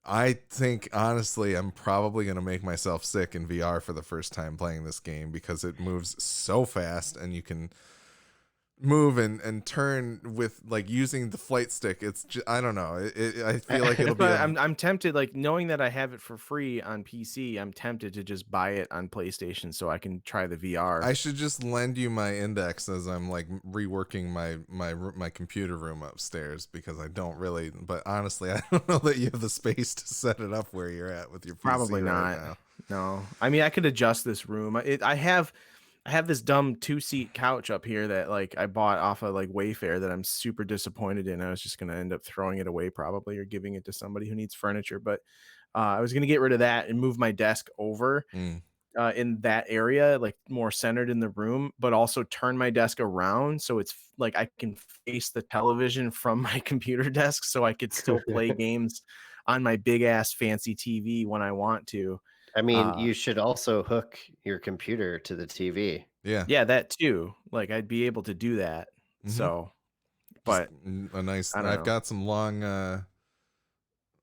I think honestly, I'm probably going to make myself sick in VR for the first time playing this game because it moves so fast and you can move and turn with like using the flight stick. It's just, I don't know. I feel like it'll that's be why I'm tempted, like knowing that I have it for free on PC, I'm tempted to just buy it on PlayStation so I can try the VR. I should just lend you my index as I'm like reworking my computer room upstairs because I don't really. But honestly, I don't know that you have the space to set it up where you're at with your PC Probably right not. now. No, I mean I could adjust this room. I have this dumb 2-seat couch up here that like I bought off of like Wayfair that I'm super disappointed in. I was just gonna end up throwing it away probably or giving it to somebody who needs furniture. But I was gonna get rid of that and move my desk over Mm. in that area, like more centered in the room, but also turn my desk around so it's like I can face the television from my computer desk, so I could still play games on my big ass fancy TV when I want to. I mean, Uh, you should also hook your computer to the TV. Yeah. yeah, that too. Like I'd be able to do that. Mm-hmm. So, Just but a nice. I don't I've know. got some long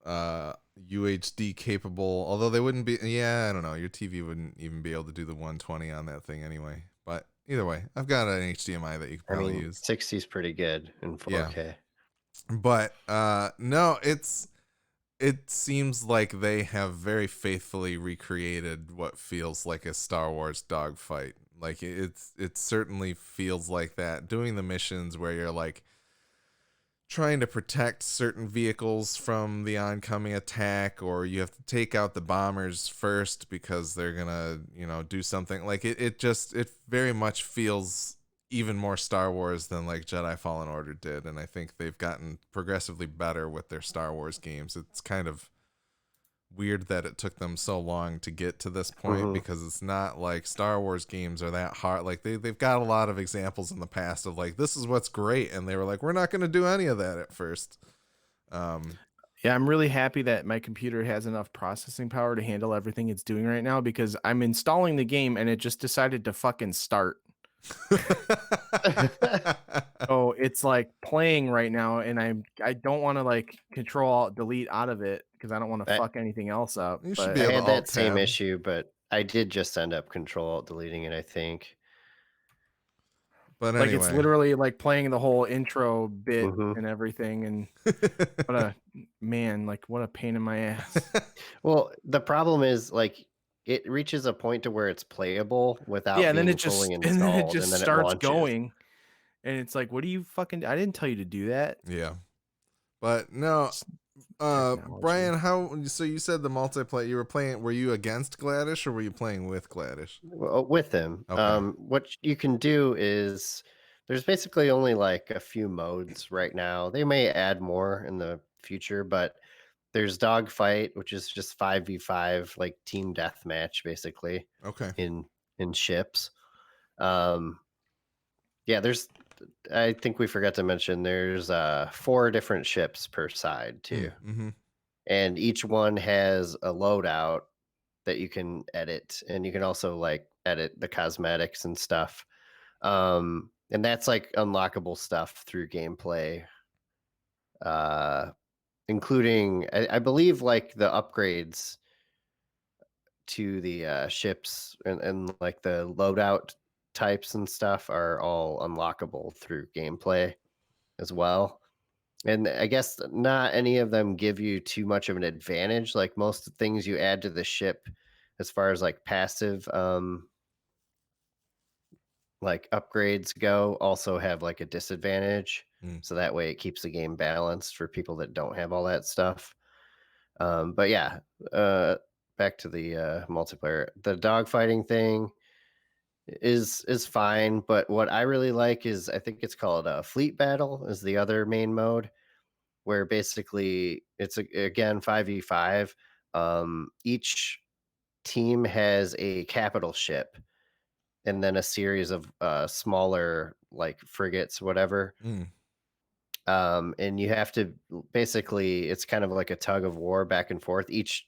UHD capable. Although they wouldn't be. Yeah, I don't know. Your TV wouldn't even be able to do the 120 on that thing anyway. But either way, I've got an HDMI that you could I probably mean, use. 60 is pretty good in Yeah. 4K. But no, it seems like they have very faithfully recreated what feels like a Star Wars dogfight. Like it certainly feels like that. Doing the missions where you're like trying to protect certain vehicles from the oncoming attack, or you have to take out the bombers first because they're gonna, do something. Like it very much feels even more Star Wars than like Jedi Fallen Order did, and I think they've gotten progressively better with their Star Wars games. It's kind of weird that it took them so long to get to this point because it's not like Star Wars games are that hard. Like they've got a lot of examples in the past of like, this is what's great, and they were like, we're not going to do any of that at first. Yeah, I'm really happy that my computer has enough processing power to handle everything it's doing right now because I'm installing the game and it just decided to fucking start. So it's like playing right now, and I don't want to like control alt delete out of it because I don't want to I, fuck anything else up. You should But be I able to had that alt same tab. issue, but I did just end up control alt deleting it, I think. But Like, it's anyway. literally, like, playing the whole intro bit Mhm. and everything, and what a man, like, what a pain in my ass. Well, the problem is, like, it reaches a point to where it's playable Yeah, without and then being it fully just and then it installed, and just then it starts launches. going, and it's like, "What do you fucking I didn't tell you to do that." Yeah. But no, It's technology. Brian, so you said the multiplayer you were playing, were you against Gladish or were you playing with Gladish? Well, with him, Okay. what you can do is there's basically only like a few modes right now. They may add more in the future, but there's dogfight, which is just 5v5, like team deathmatch, basically Okay. in ships. Um, yeah, there's. I think we forgot to mention there's 4 different ships per side too, Mm-hmm. and each one has a loadout that you can edit, and you can also like edit the cosmetics and stuff. And that's like unlockable stuff through gameplay, uh, including I believe like the upgrades to the ships and like the loadout types and stuff are all unlockable through gameplay as well. And I guess not any of them give you too much of an advantage. Like most things you add to the ship, as far as like passive like upgrades go, also have like a disadvantage. Mm. So that way it keeps the game balanced for people that don't have all that stuff. But yeah, uh, back to the multiplayer. The dogfighting thing is fine, but what I really like is I think it's called Fleet Battle is the other main mode where basically it's again 5v5. Each team has a capital ship and then a series of smaller like frigates, whatever. Mm. And you have to basically it's kind of like a tug of war back and forth. Each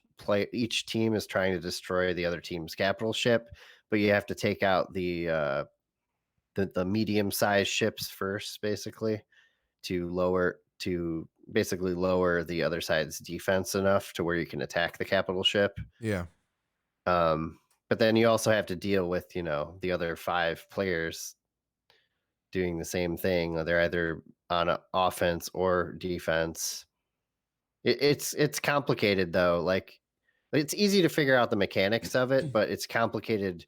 team is trying to destroy the other team's capital ship, but you have to take out the medium sized ships first, basically to basically lower the other side's defense enough to where you can attack the capital ship. Yeah. Um, but then you also have to deal with, the other 5 players doing the same thing. They're either on offense or defense. It's complicated though. Like it's easy to figure out the mechanics of it, but it's complicated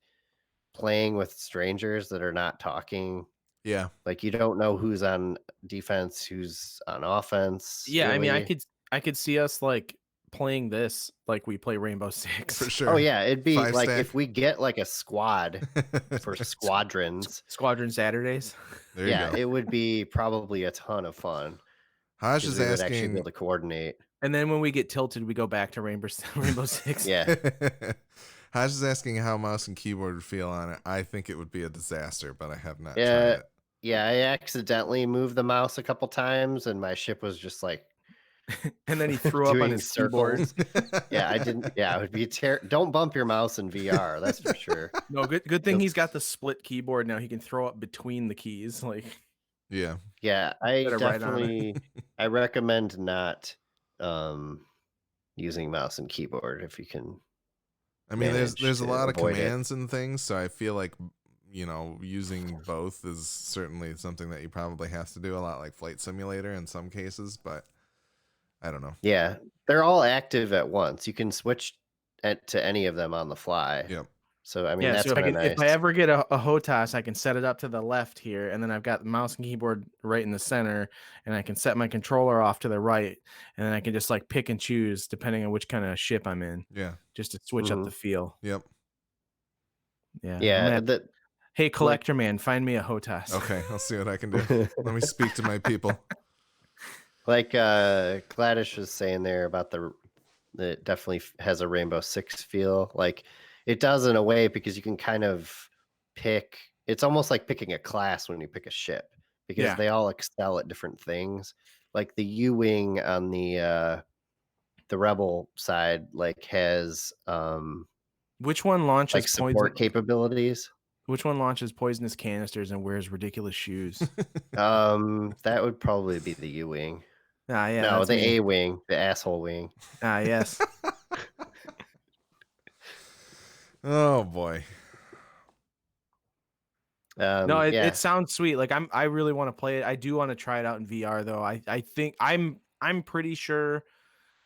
playing with strangers that are not talking. Yeah. Like you don't know who's on defense, who's on offense, Yeah, I mean, really. I could see us, like, playing this like we play Rainbow For Six. Oh sure. yeah, it'd be 5 like stack. if we get like a squad for Squadrons. Squadron Saturdays. There you Yeah, go. it would be probably a ton of fun Haj because is we would actually be asking able to coordinate. And then when we get tilted, we go back to Rainbow Six. Yeah. Haj is asking how mouse and keyboard would feel on it. I think it would be a disaster, but I have not tried Yeah. it. Yeah, I accidentally moved the mouse a couple times and my ship was just like And then he threw up on doing his keyboard. circles. Yeah, I didn't. Yeah, it would be don't bump your mouse in VR, that's for sure. No, good thing You'll- he's got the split keyboard now. He can throw up between the keys, like, Yeah. Yeah, I instead of right on it. definitely I recommend not using mouse and keyboard if you can I mean, manage there's a to lot of avoid it. commands and things, so I feel like using both is certainly something that you probably have to do a lot, like Flight Simulator in some cases. But I don't know. Yeah, they're all active at once. You can switch to any of them on the fly. Yep. So I mean Yeah, that's so kind of if nice. I ever get a HOTAS, I can set it up to the left here, and then I've got the mouse and keyboard right in the center, and I can set my controller off to the right, and then I can just like pick and choose depending on which kind of ship I'm in, Yeah. just to switch up Mhm. the feel. Yep. Yeah, I'm Yeah, gonna. Hey, like collector man, find me a HOTAS. Okay, I'll see what I can do. Let me speak to my people. like Gladys was saying there about it definitely has a Rainbow Six feel. Like it does in a way because you can kind of pick. It's almost like picking a class when you pick a ship because Yeah. they all excel at different things. Like the U-wing on the Rebel side, like has Which one launches like support capabilities. Which one launches poisonous canisters and wears ridiculous shoes? That would probably be the U-wing. Ah, yeah, No, that's the me. A-wing, the asshole wing. Ah, yes. Oh boy. No, it Yeah, sounds sweet. Like I really want to play it. I do want to try it out in VR though. I think I'm pretty sure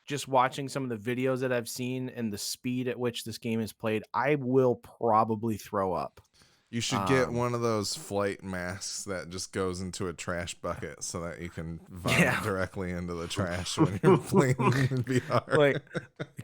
just watching some of the videos that I've seen and the speed at which this game is played, I will probably throw up. You should get one of those flight masks that just goes into a trash bucket so that you can vomit Yeah. directly into the trash when you're playing in VR. Like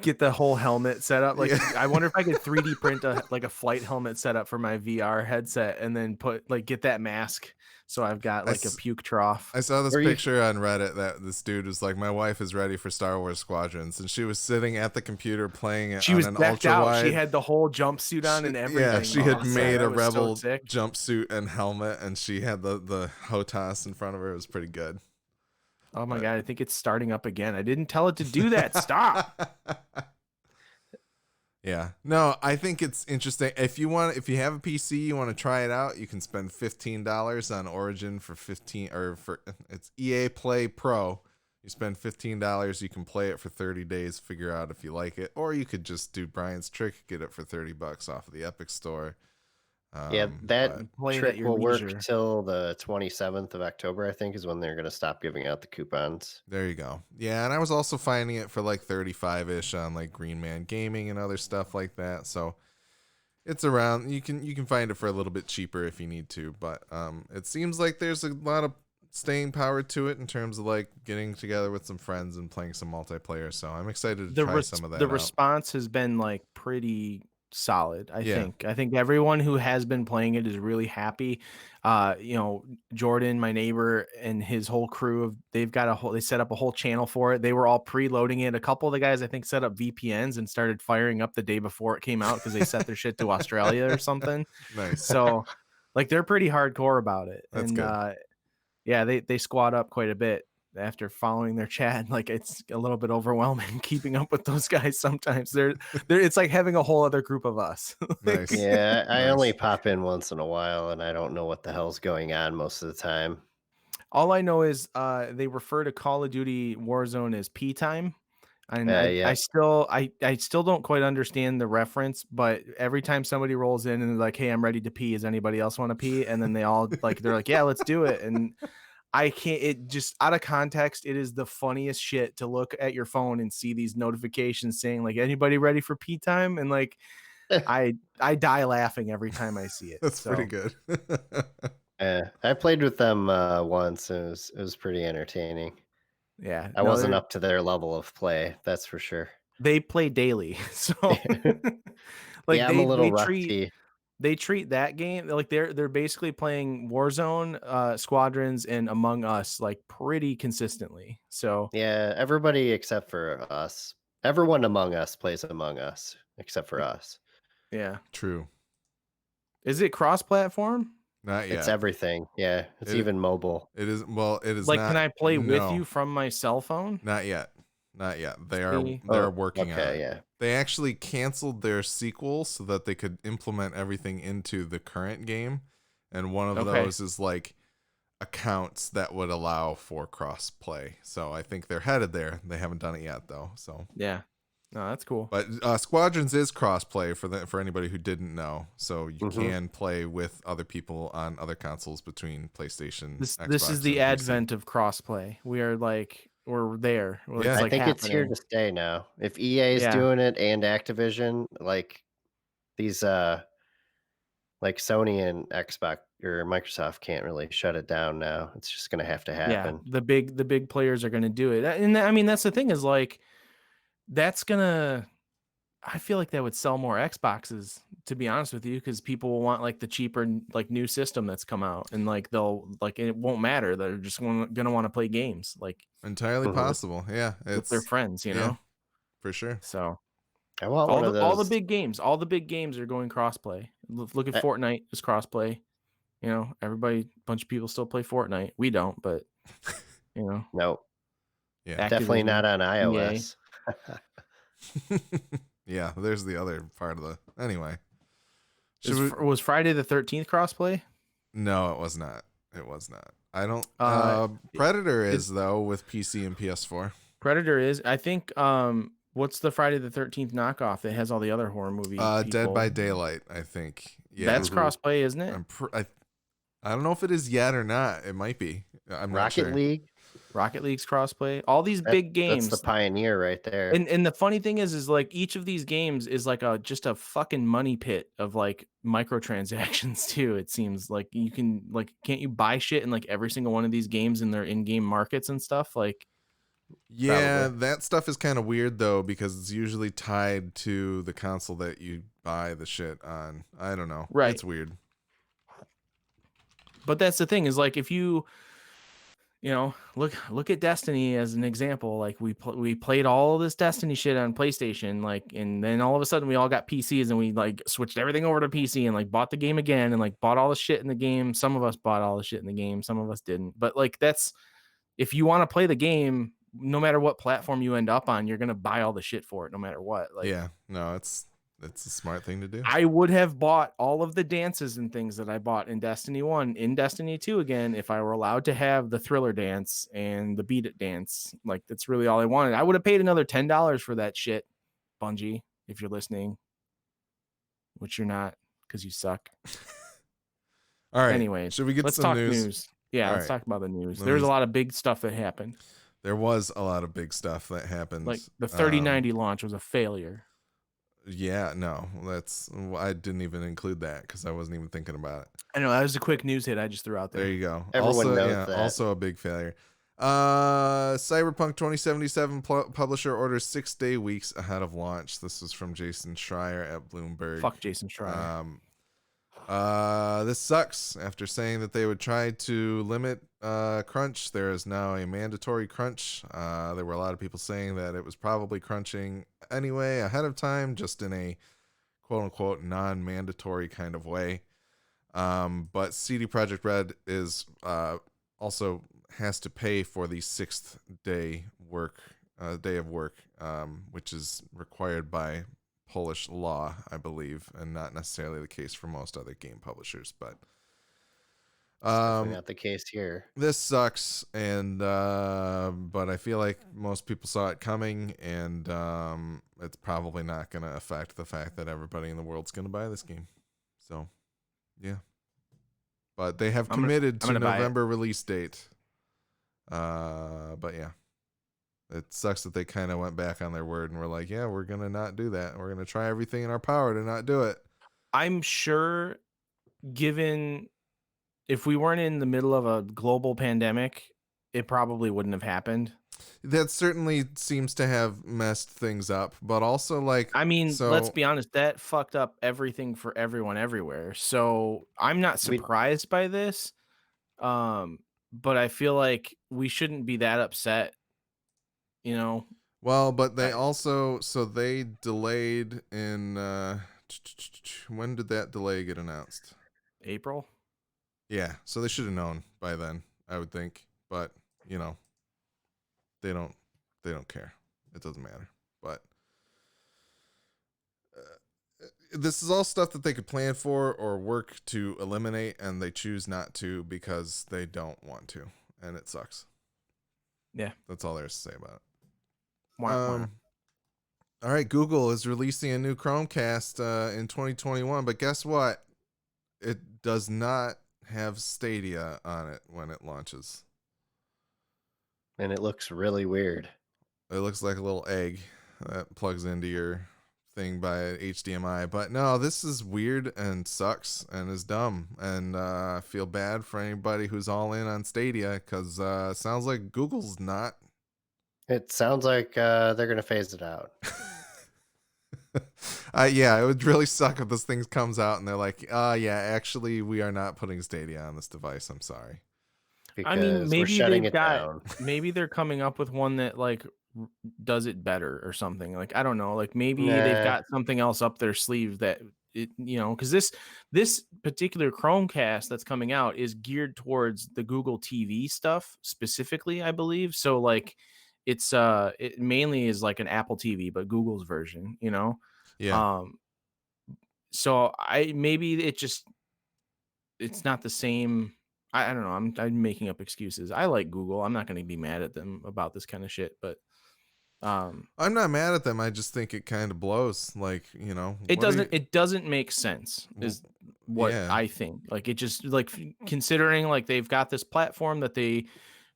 get the whole helmet set up. Like Yeah. I wonder if I could 3D print a flight helmet set up for my VR headset and then get that mask so I've got like a puke trough. I saw this Or you- picture on Reddit that this dude was like, my wife is ready for Star Wars Squadrons, and she was sitting at the computer playing it She on was an decked ultra out. wide. She had the whole jumpsuit on and everything. Yeah, she had Oh, made that a was so Rebel sick. jumpsuit and helmet, and she had the HOTAS in front of her. It was pretty good. Oh my God, I think it's starting up again. I didn't tell it to do that. Stop. Yeah. No, I think it's interesting. If you have a PC, you want to try it out, you can spend $15 on Origin for it's EA Play Pro. You spend $15, you can play it for 30 days, figure out if you like it, or you could just do Brian's trick, get it for $30 off of the Epic Store. yeah, that play it at trick your will work leisure. till the 27th of October, I think, is when they're going to stop giving out the coupons. There you go. Yeah, and I was also finding it for like 35-ish on like Green Man Gaming and other stuff like that. So it's around. You can find it for a little bit cheaper if you need to, but it seems like there's a lot of staying power to it in terms of like getting together with some friends and playing some multiplayer. So I'm excited to try some of that The out. response has been like pretty solid. Yeah. I think everyone who has been playing it is really happy. Jordan, my neighbor, and his whole crew they set up a whole channel for it. They were all preloading it. A couple of the guys I think set up VPNs and started firing up the day before it came out because they set their shit to Australia or something. Nice. So like they're pretty hardcore about it. That's and good. yeah, they squat up quite a bit after following their chat. Like it's a little bit overwhelming keeping up with those guys sometimes. They're it's like having a whole other group of us. Nice. Yeah, I Nice. only pop in once in a while, and I don't know what the hell's going on most of the time. All I know is they refer to Call of Duty Warzone as P time. And Yeah. I still don't quite understand the reference, but every time somebody rolls in and they're like, "Hey, I'm ready to pee. Does anybody else want to pee?" And then they're like, "Yeah, let's do it." And I can't, it just out of context, it is the funniest shit to look at your phone and see these notifications saying like, "Anybody ready for pee time?" And like I die laughing every time I see it. That's pretty good. I played with them once, and it was pretty entertaining. Yeah. I wasn't up to their level of play, that's for sure. They play daily. So like Yeah, I'm a little rusty. they treat that game like they're basically playing Warzone, Squadrons, and Among Us like pretty consistently. So Yeah, everybody except for us. Everyone among us plays Among Us except for us. yeah. True. Is it cross-platform? Not yet. It's everything. Yeah, it's even mobile. It is. Well, it is Like, not. can I play with no, you from my cell phone? Not yet. Not yet. They See? are working on Okay, it. yeah. They actually canceled their sequel so that they could implement everything into the current game, and one of those is like accounts that would allow for cross play. So I think they're headed there. They haven't done it yet though. So Yeah. No, that's cool. but Squadrons is cross-play for anybody who didn't know. So you can play with other people on other consoles between PlayStation, This Xbox, is the and PC. advent of crossplay. We're there. Yeah. It's I like think it's here happening. to stay now. If EA is Yeah. doing it and Activision, like these like Sony and Xbox or Microsoft can't really shut it down now. It's just gonna have to happen. Yeah, the big players are going to do it. And I mean that's the thing is like that's going to I feel like that would sell more Xboxes, to be honest with you, because people will want like the cheaper like new system that's come out, and like they'll like it won't matter. They're just gonna want to play games like Entirely possible. Yeah, with their friends, you know. For sure. So I want one of those. all the big games are going crossplay. Look at Fortnite is crossplay. You know, a bunch of people still play Fortnite. We don't, but you know, No, Yeah. definitely Activision, not on EA. iOS. Yeah, there's the other part of the. Anyway. Was Friday the 13th crossplay? No, it was not. It was not. I don't. Predator it- is though with PC and PS4. Predator is. I think. What's the Friday the 13th knockoff that has all the other horror movies? Dead by Daylight, I think. Yeah, That's crossplay, isn't it? I don't know if it is yet or not. It might be. I'm not Rocket sure. League. Rocket League's crossplay, all these big That's the games. pioneer right there. And the funny thing is like each of these games is like just a fucking money pit of like microtransactions too. It seems like you can like can't you buy shit in like every single one of these games in their in-game markets and stuff? Like Yeah, Probably. that stuff is kind of weird though because it's usually tied to the console that you buy the shit on. I don't know. right. It's weird. But that's the thing is like if you know, look at Destiny as an example. Like we played all of this Destiny shit on PlayStation, like, and then all of a sudden we all got PCs and we like switched everything over to PC and like bought the game again and like bought all the shit in the game. Some of us bought all the shit in the game, some of us didn't. But like that's if you want to play the game, no matter what platform you end up on, you're gonna buy all the shit for it, no matter what. Like Yeah, no, it's a smart thing to do. I would have bought all of the dances and things that I bought in Destiny 1 in Destiny 2 again if I were allowed to have the thriller dance and the beat it dance. Like that's really all I wanted. I would have paid another $10 for that shit, Bungie, if you're listening, which you're not because you suck. All right, Anyways, should we get let's some talk news? news. Yeah, All let's right, talk about the news. let There's me. a lot of big stuff that happened. There was a lot of big stuff that happened. Like the 3090 launch was a failure. Yeah, no, I didn't even include that because I wasn't even thinking about it. I know that was a quick news hit I just threw out There there. you go. Everyone Also, knows yeah, that. also a big failure. Cyberpunk 2077 publisher orders 6-day weeks ahead of launch. This is from Jason Schreier at Bloomberg. Fuck Jason Schreier. This sucks. After saying that they would try to limit crunch, there is now a mandatory crunch. There were a lot of people saying that it was probably crunching anyway ahead of time, just in a quote unquote non-mandatory kind of way. But CD Projekt Red is also has to pay for the 6th day of work, which is required by Polish law, I believe, and not necessarily the case for most other game publishers. But Definitely not the case here. this sucks, and but I feel like most people saw it coming, and it's probably not going to affect the fact that everybody in the world's going to buy this game. So, yeah. But they have committed to November release date. But yeah, it sucks that they kind of went back on their word and were like, yeah, we're going to not do that. We're going to try everything in our power to not do it. I'm sure given if we weren't in the middle of a global pandemic, it probably wouldn't have happened. That certainly seems to have messed things up, but also like, I mean, let's be honest, that fucked up everything for everyone everywhere. So I'm not surprised by this. But I feel like we shouldn't be that upset, you know? Well, but they also, so they delayed in, when did that delay get announced? April? Yeah, so they should have known by then, I would think. But, you know, they don't care. It doesn't matter. But this is all stuff that they could plan for or work to eliminate, and they choose not to because they don't want to, and it sucks. Yeah. That's all there's to say about it. Wah. All right, Google is releasing a new Chromecast in 2021, but guess what? It does not have Stadia on it when it launches. And it looks really weird. It looks like a little egg that plugs into your thing by HDMI. But no, this is weird and sucks and is dumb. And I feel bad for anybody who's all in on Stadia because it sounds like Google's not. It sounds like they're going to phase it out. Yeah, it would really suck if this thing comes out and they're like, yeah, actually, we are not putting Stadia on this device. I'm sorry. Because I mean, maybe we're shutting it got down. maybe they're coming up with one that like does it better or something. Like I don't know. Like maybe they've got something else up their sleeve that it, you know, because this particular Chromecast that's coming out is geared towards the Google TV stuff specifically, I believe. So like it's it mainly is like an Apple TV, but Google's version, you know. Yeah. So maybe it's not the same. I don't know. I'm making up excuses. I like Google. I'm not going to be mad at them about this kind of shit, but I'm not mad at them. I just think it kind of blows. Like, It what are you? doesn't make sense is what Yeah, I think. Like it just like considering like they've got this platform that they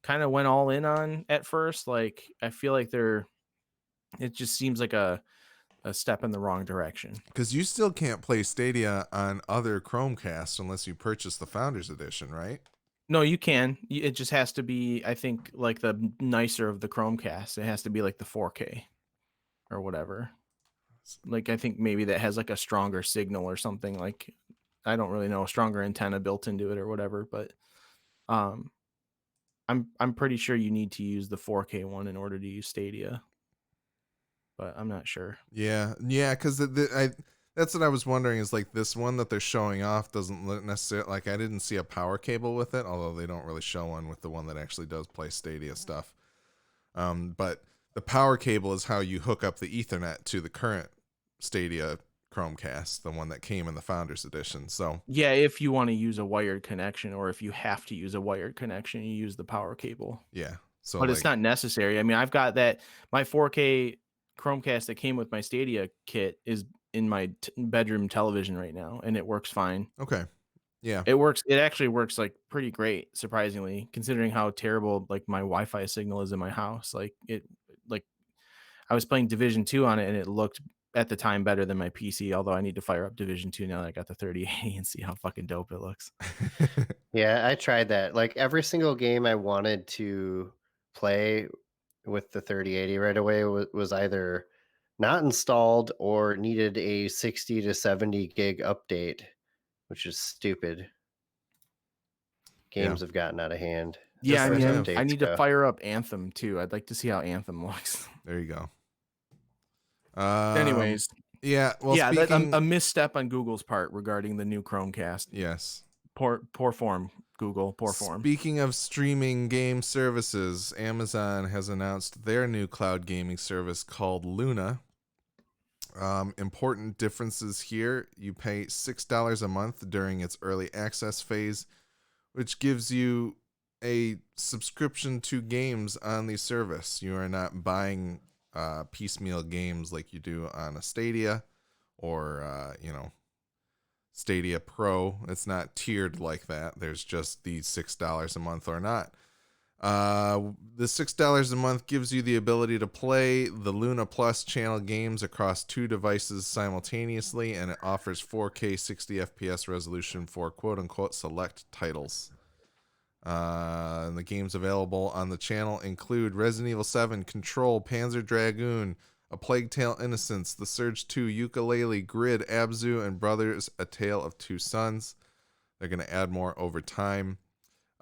kind of went all in on at first, like I feel like it just seems like a step in the wrong direction. because you still can't play Stadia on other Chromecasts unless you purchase the Founders Edition, right? No, you can. It just has to be, I think, like the nicer of the Chromecast. It has to be like the 4K or whatever. Like I think maybe that has like a stronger signal or something. Like I don't really know, a stronger antenna built into it or whatever. But um, I'm pretty sure you need to use the 4K one in order to use Stadia. But I'm not sure. Yeah, yeah, because that's what I was wondering is like this one that they're showing off doesn't look necessarily like I didn't see a power cable with it, although they don't really show one with the one that actually does play Stadia stuff. But the power cable is how you hook up the Ethernet to the current Stadia Chromecast, the one that came in the Founders Edition. So Yeah, if you want to use a wired connection, or if you have to use a wired connection, you use the power cable. yeah, so But it's like not necessary. I mean, I've got my 4K Chromecast that came with my Stadia kit is in my bedroom television right now, and it works fine. okay, yeah, It actually works like pretty great, surprisingly, considering how terrible like my Wi-Fi signal is in my house. Like I was playing Division 2 on it, and it looked at the time better than my PC, although I need to fire up Division 2 now that I got the 3080 and see how fucking dope it looks. Yeah, I tried that. Like every single game I wanted to play with the 3080 right away was either not installed or needed a 60 to 70 gig update, which is stupid. yeah, Games have gotten out of hand Yeah, as yes I far they as mean, have. I updates need to go. fire up Anthem too. I'd like to see how Anthem looks. There you go. Um, Anyways, yeah. Well, yeah, that a speaking, misstep on Google's part regarding the new Chromecast. yes. Poor form, Google. Poor form. Speaking of streaming game services, Amazon has announced their new cloud gaming service called Luna. Important differences here. You pay $6 a month during its early access phase, which gives you a subscription to games on the service. You are not buying piecemeal games like you do on a Stadia or, Stadia Pro. It's not tiered like that. There's just the $6 a month or not. The $6 a month gives you the ability to play the Luna Plus channel games across 2 devices simultaneously, and it offers 4K 60 FPS resolution for quote-unquote select titles. And the games available on the channel include Resident Evil 7, Control, Panzer Dragoon, A Plague Tale Innocence, The Surge 2, Yooka-Laylee, Grid, Abzu, and Brothers, A Tale of Two Sons. They're going to add more over time.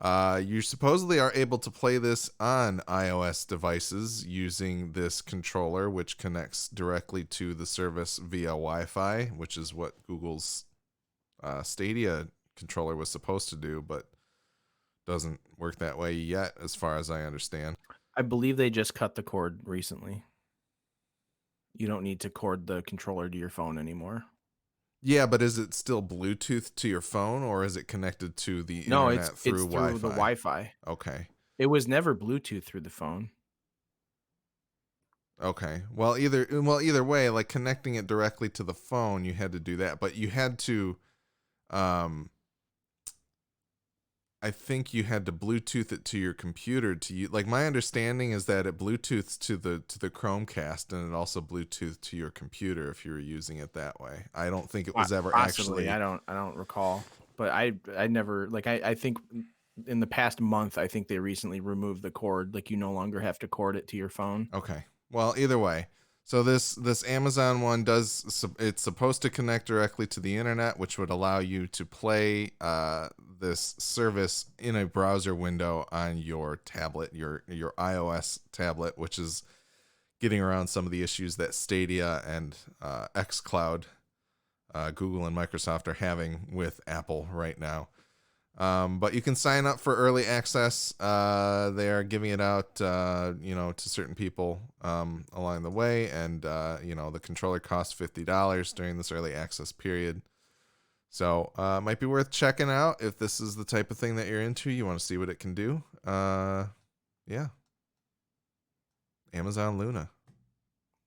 You supposedly are able to play this on iOS devices using this controller, which connects directly to the service via Wi-Fi, which is what Google's Stadia controller was supposed to do, but doesn't work that way yet, as far as I understand. I believe they just cut the cord recently. You don't need to cord the controller to your phone anymore. Yeah, but is it still Bluetooth to your phone, or is it connected to the No, internet it's through through Wi-Fi? the Wi-Fi. Okay. It was never Bluetooth through the phone. Okay. Well, either way, like connecting it directly to the phone, you had to do that, but you had to I think you had to Bluetooth it to your computer to use. Like my understanding is that it Bluetooths to the Chromecast, and it also Bluetooth to your computer if you were using it that way. I don't think it was ever Possibly. actually. I don't recall. But I never like I think in the past month I think they recently removed the cord. Like you no longer have to cord it to your phone. Okay. Well, either way. So this Amazon one it's supposed to connect directly to the internet, which would allow you to play this service in a browser window on your tablet, your iOS tablet, which is getting around some of the issues that Stadia and xCloud, Google and Microsoft are having with Apple right now. But you can sign up for early access. They are giving it out, to certain people along the way, and the controller costs $50 during this early access period. So might be worth checking out if this is the type of thing that you're into. You want to see what it can do. Yeah. Amazon Luna.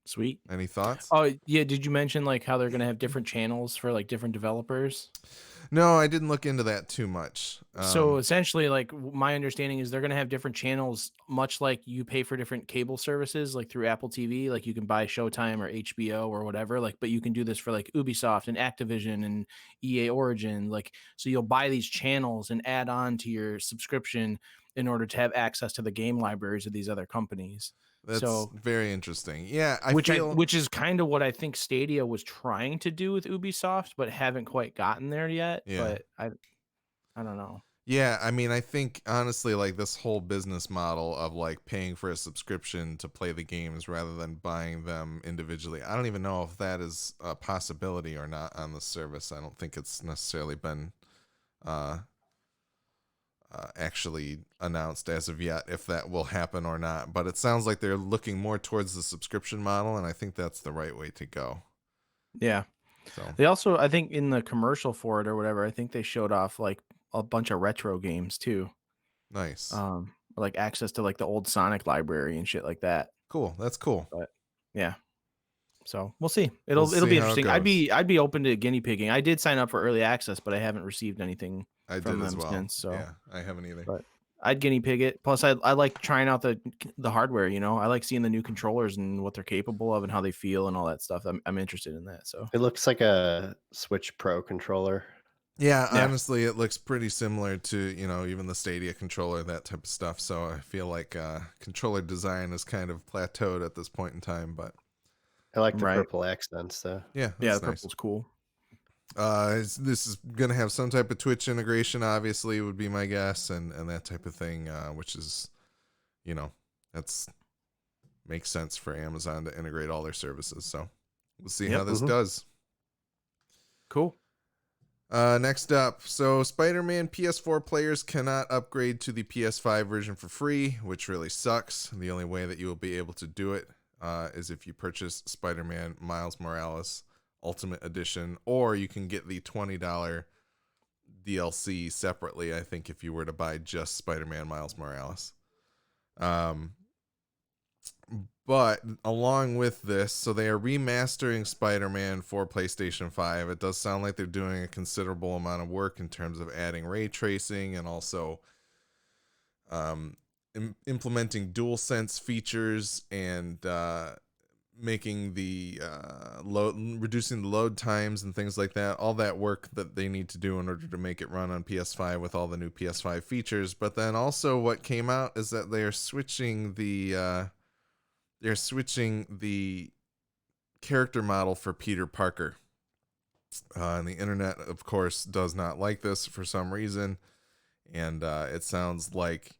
Sweet. Any thoughts? Oh, yeah, did you mention, like, how they're gonna have different channels for, like, different developers? No, I didn't look into that too much. So, essentially, like, my understanding is they're gonna have different channels, much like you pay for different cable services, like, through Apple TV, like, you can buy Showtime or HBO or whatever, like, but you can do this for, like, Ubisoft and Activision and EA Origin, like, so you'll buy these channels and add on to your subscription in order to have access to the game libraries of these other companies. That's So very interesting. Yeah, I feel which is kind of what I think Stadia was trying to do with Ubisoft, but haven't quite gotten there yet. yeah. But I don't know. Yeah, I mean, I think honestly, like this whole business model of like paying for a subscription to play the games rather than buying them individually, I don't even know if that is a possibility or not on the service. I don't think it's necessarily been uh, actually announced as of yet if that will happen or not. But it sounds like they're looking more towards the subscription model, and I think that's the right way to go. Yeah. So They also, I think, in the commercial for it or whatever, I think they showed off like a bunch of retro games too. nice, Like access to like the old Sonic library and shit like that. cool. That's cool. But yeah. So we'll see. We'll It'll see be how it interesting. goes. I'd be open to guinea pigging. I did sign up for early access, but I haven't received anything I from did as them well. since. So Yeah, I haven't either. but I'd guinea pig it. Plus, I like trying out the hardware. You know, I like seeing the new controllers and what they're capable of and how they feel and all that stuff. I'm interested in that. So It looks like a Switch Pro controller. Yeah, yeah, honestly, it looks pretty similar to, even the Stadia controller, that type of stuff. So I feel like controller design is kind of plateaued at this point in time. But I like the right. purple accents though. yeah, Yeah, the that's nice. purple's cool. This is going to have some type of Twitch integration, obviously, would be my guess, and that type of thing, which is, that's makes sense for Amazon to integrate all their services. So we'll see how Yep. this Mhm. does. Cool. Next up, so Spider-Man PS4 players cannot upgrade to the PS5 version for free, which really sucks. The only way that you will be able to do it is if you purchase Spider-Man Miles Morales Ultimate Edition, or you can get the $20 DLC separately, I think, if you were to buy just Spider-Man Miles Morales. But along with this, so they are remastering Spider-Man for PlayStation 5. It does sound like they're doing a considerable amount of work in terms of adding ray tracing and also implementing DualSense features and making the reducing the load times and things like that. All that work that they need to do in order to make it run on PS5 with all the new PS5 features. But then also what came out is that they are switching the character model for Peter Parker. And the internet, of course, does not like this for some reason. And it sounds like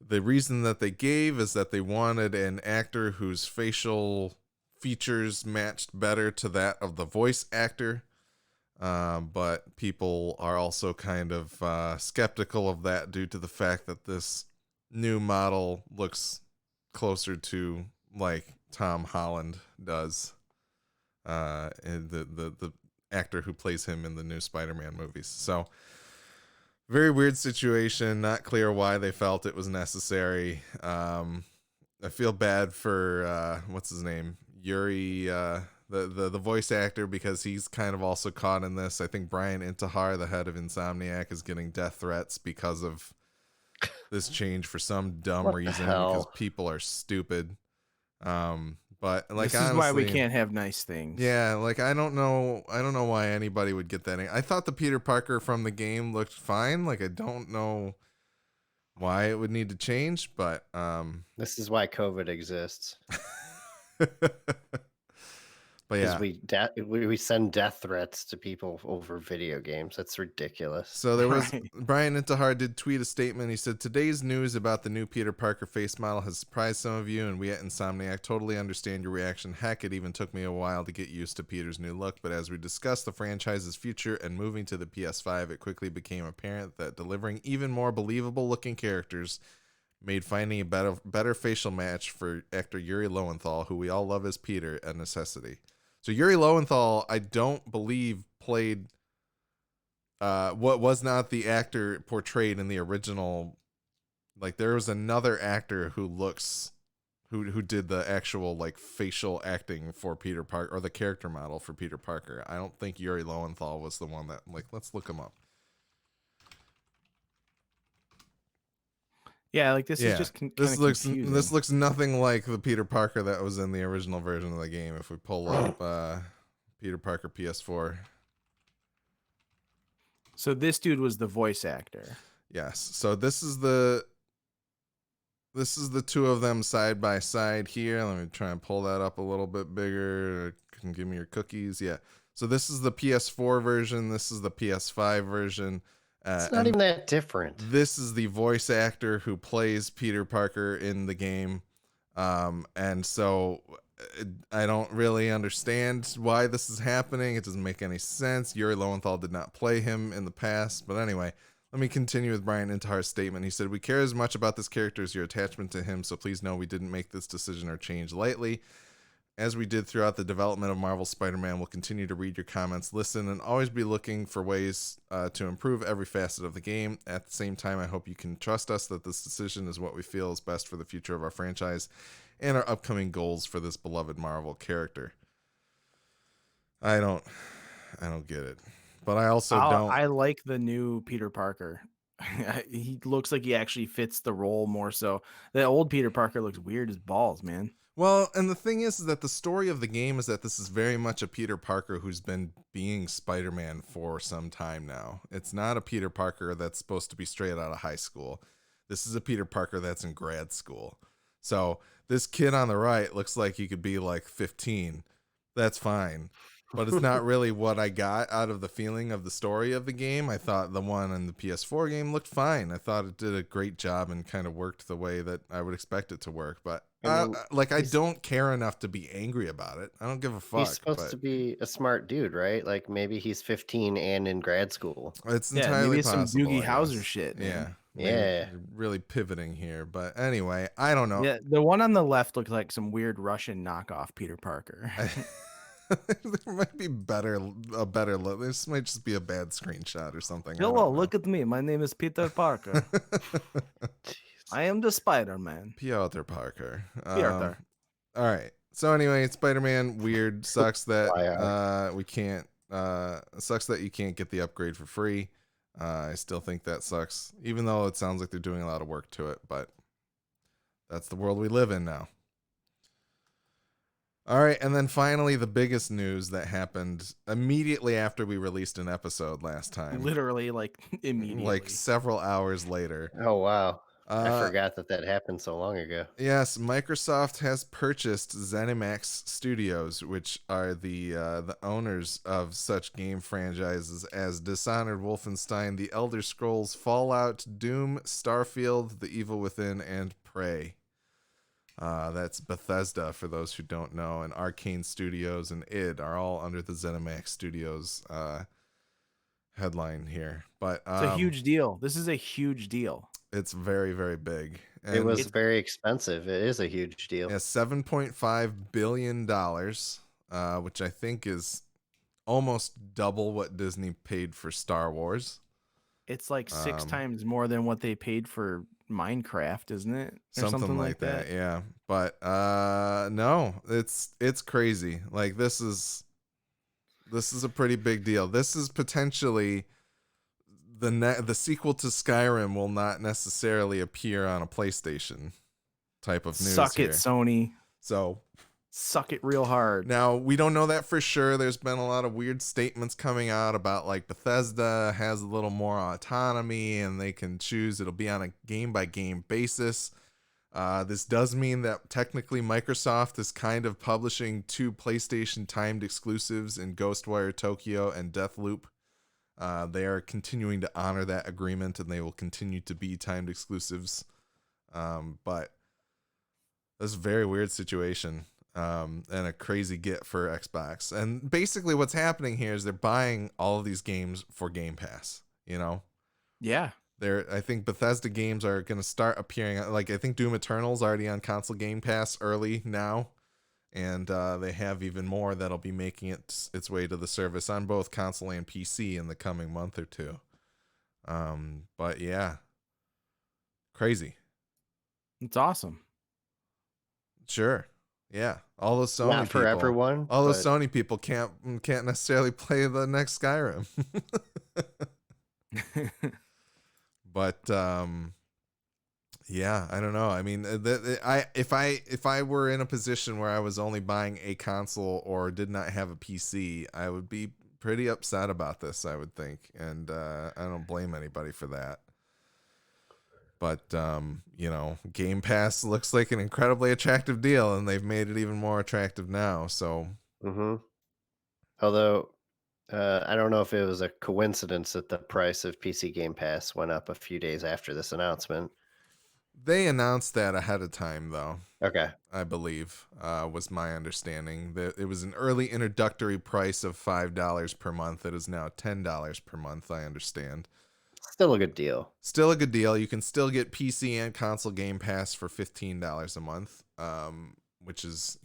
the reason that they gave is that they wanted an actor whose facial features matched better to that of the voice actor. But people are also kind of skeptical of that due to the fact that this new model looks closer to like Tom Holland does, and the actor who plays him in the new Spider-Man movies. So very weird situation. Not clear why they felt it was necessary. I feel bad for what's his name, Yuri, the voice actor, because he's kind of also caught in this. I think Brian Intihar, the head of Insomniac, is getting death threats because of this change for some dumb What the reason, because hell? people are stupid. But like, This is why we honestly, can't have nice things. yeah, like I don't know why anybody would get that. I thought the Peter Parker from the game looked fine. Like, I don't know why it would need to change, but This is why COVID exists. but Because yeah. we send death threats to people over video games. That's ridiculous. So there was Right. Brian Intihar did tweet a statement. He said, "Today's news about the new Peter Parker face model has surprised some of you, and we at Insomniac totally understand your reaction. Heck, it even took me a while to get used to Peter's new look, but as we discussed the franchise's future and moving to the PS5, it quickly became apparent that delivering even more believable looking characters made finding a better facial match for actor Yuri Lowenthal, who we all love as Peter, a necessity." So Yuri Lowenthal, I don't believe, played what was not the actor portrayed in the original. Like, there was another actor who looks who did the actual like facial acting for Peter Parker, or the character model for Peter Parker. I don't think Yuri Lowenthal was the one that, like, let's look him up. Yeah, like this is Yeah, just kind of confusing. this looks nothing like the Peter Parker that was in the original version of the game. If we pull up Peter Parker PS4, So this dude was the voice actor. yes. So this is the two of them side by side here. Let me try and pull that up a little bit bigger. Can give me your cookies. Yeah. So this is the PS4 version. This is the PS5 version. It's not even that different. This is the voice actor who plays Peter Parker in the game. And so I don't really understand why this is happening. It doesn't make any sense. Yuri Lowenthal did not play him in the past. But anyway, let me continue with Brian Intahar's statement. He said, "We care as much about this character as your attachment to him, so please know we didn't make this decision or change lightly. As we did throughout the development of Marvel's Spider-Man, we'll continue to read your comments, listen, and always be looking for ways to improve every facet of the game. At the same time, I hope you can trust us that this decision is what we feel is best for the future of our franchise and our upcoming goals for this beloved Marvel character." I don't get it. But I also don't. I like the new Peter Parker. He looks like he actually fits the role more so. The old Peter Parker looks weird as balls, man. Well, and the thing is that the story of the game is that this is very much a Peter Parker who's been being Spider-Man for some time now. It's not a Peter Parker that's supposed to be straight out of high school. This is a Peter Parker that's in grad school. So this kid on the right looks like he could be like 15. That's fine. But it's not really what I got out of the feeling of the story of the game. I thought the one in the PS4 game looked fine. I thought it did a great job and kind of worked the way that I would expect it to work. But I don't care enough to be angry about it. I don't give a fuck. He's supposed to be a smart dude, right? Like maybe he's 15 and in grad school. It's Yeah, entirely maybe it's some possible. Doogie I Howser guess. shit, Yeah. man. Yeah. You're really pivoting here. But anyway, I don't know. Yeah, the one on the left looks like some weird Russian knockoff Peter Parker. There might be a better look. This might just be a bad screenshot or something. Hello, look at me. My name is Peter Parker. I am the Spider-Man. Piotr Parker. Peter. All right. So anyway, Spider-Man weird. Sucks that we can't. Sucks that you can't get the upgrade for free. I still think that sucks, even though it sounds like they're doing a lot of work to it. But that's the world we live in now. All right, and then finally, the biggest news that happened immediately after we released an episode last time. Literally, like, immediately. Like several hours later. Oh, wow. I forgot that happened so long ago. Yes, Microsoft has purchased ZeniMax Studios, which are the owners of such game franchises as Dishonored, Wolfenstein, The Elder Scrolls, Fallout, Doom, Starfield, The Evil Within, and Prey. That's Bethesda, for those who don't know, and Arcane Studios and id are all under the ZeniMax Studios headline here. But it's a huge deal. This is a huge deal. It's very, very big. And it was very expensive. It is a huge deal. Yeah, $7.5 billion, which I think is almost double what Disney paid for Star Wars. It's like 6 times more than what they paid for Minecraft, isn't it? Or something like that. Yeah. But no, it's crazy. Like this is a pretty big deal. This is potentially the sequel to Skyrim will not necessarily appear on a PlayStation type of news. Suck it, Sony. So suck it real hard. Now, we don't know that for sure. There's been a lot of weird statements coming out about like Bethesda has a little more autonomy and they can choose. It'll be on a game-by-game basis. This does mean that technically Microsoft is kind of publishing 2 PlayStation timed exclusives in Ghostwire Tokyo and Deathloop. They are continuing to honor that agreement and they will continue to be timed exclusives. But this is a very weird situation. And a crazy get for Xbox. And basically what's happening here is they're buying all of these games for Game Pass, you know? Yeah. I think Bethesda games are going to start appearing. Like, I think Doom Eternal's already on console Game Pass early now. And they have even more that'll be making its way to the service on both console and PC in the coming month or two. But yeah. Crazy. It's awesome. Sure. Yeah. All those Sony Not for people. everyone, All those but Sony people can't necessarily play the next Skyrim. But yeah, I don't know. I mean, if I were in a position where I was only buying a console or did not have a PC, I would be pretty upset about this, I would think, and I don't blame anybody for that. But Game Pass looks like an incredibly attractive deal, and they've made it even more attractive now. So although I don't know if it was a coincidence that the price of PC Game Pass went up a few days after this announcement. they announced that ahead of time, though. Okay. I believe was my understanding that it was an early introductory price of $5 per month. It is now $10 per month. I understand. Still a good deal. Still a good deal. You can still get PC and console Game Pass for $15 a month, which is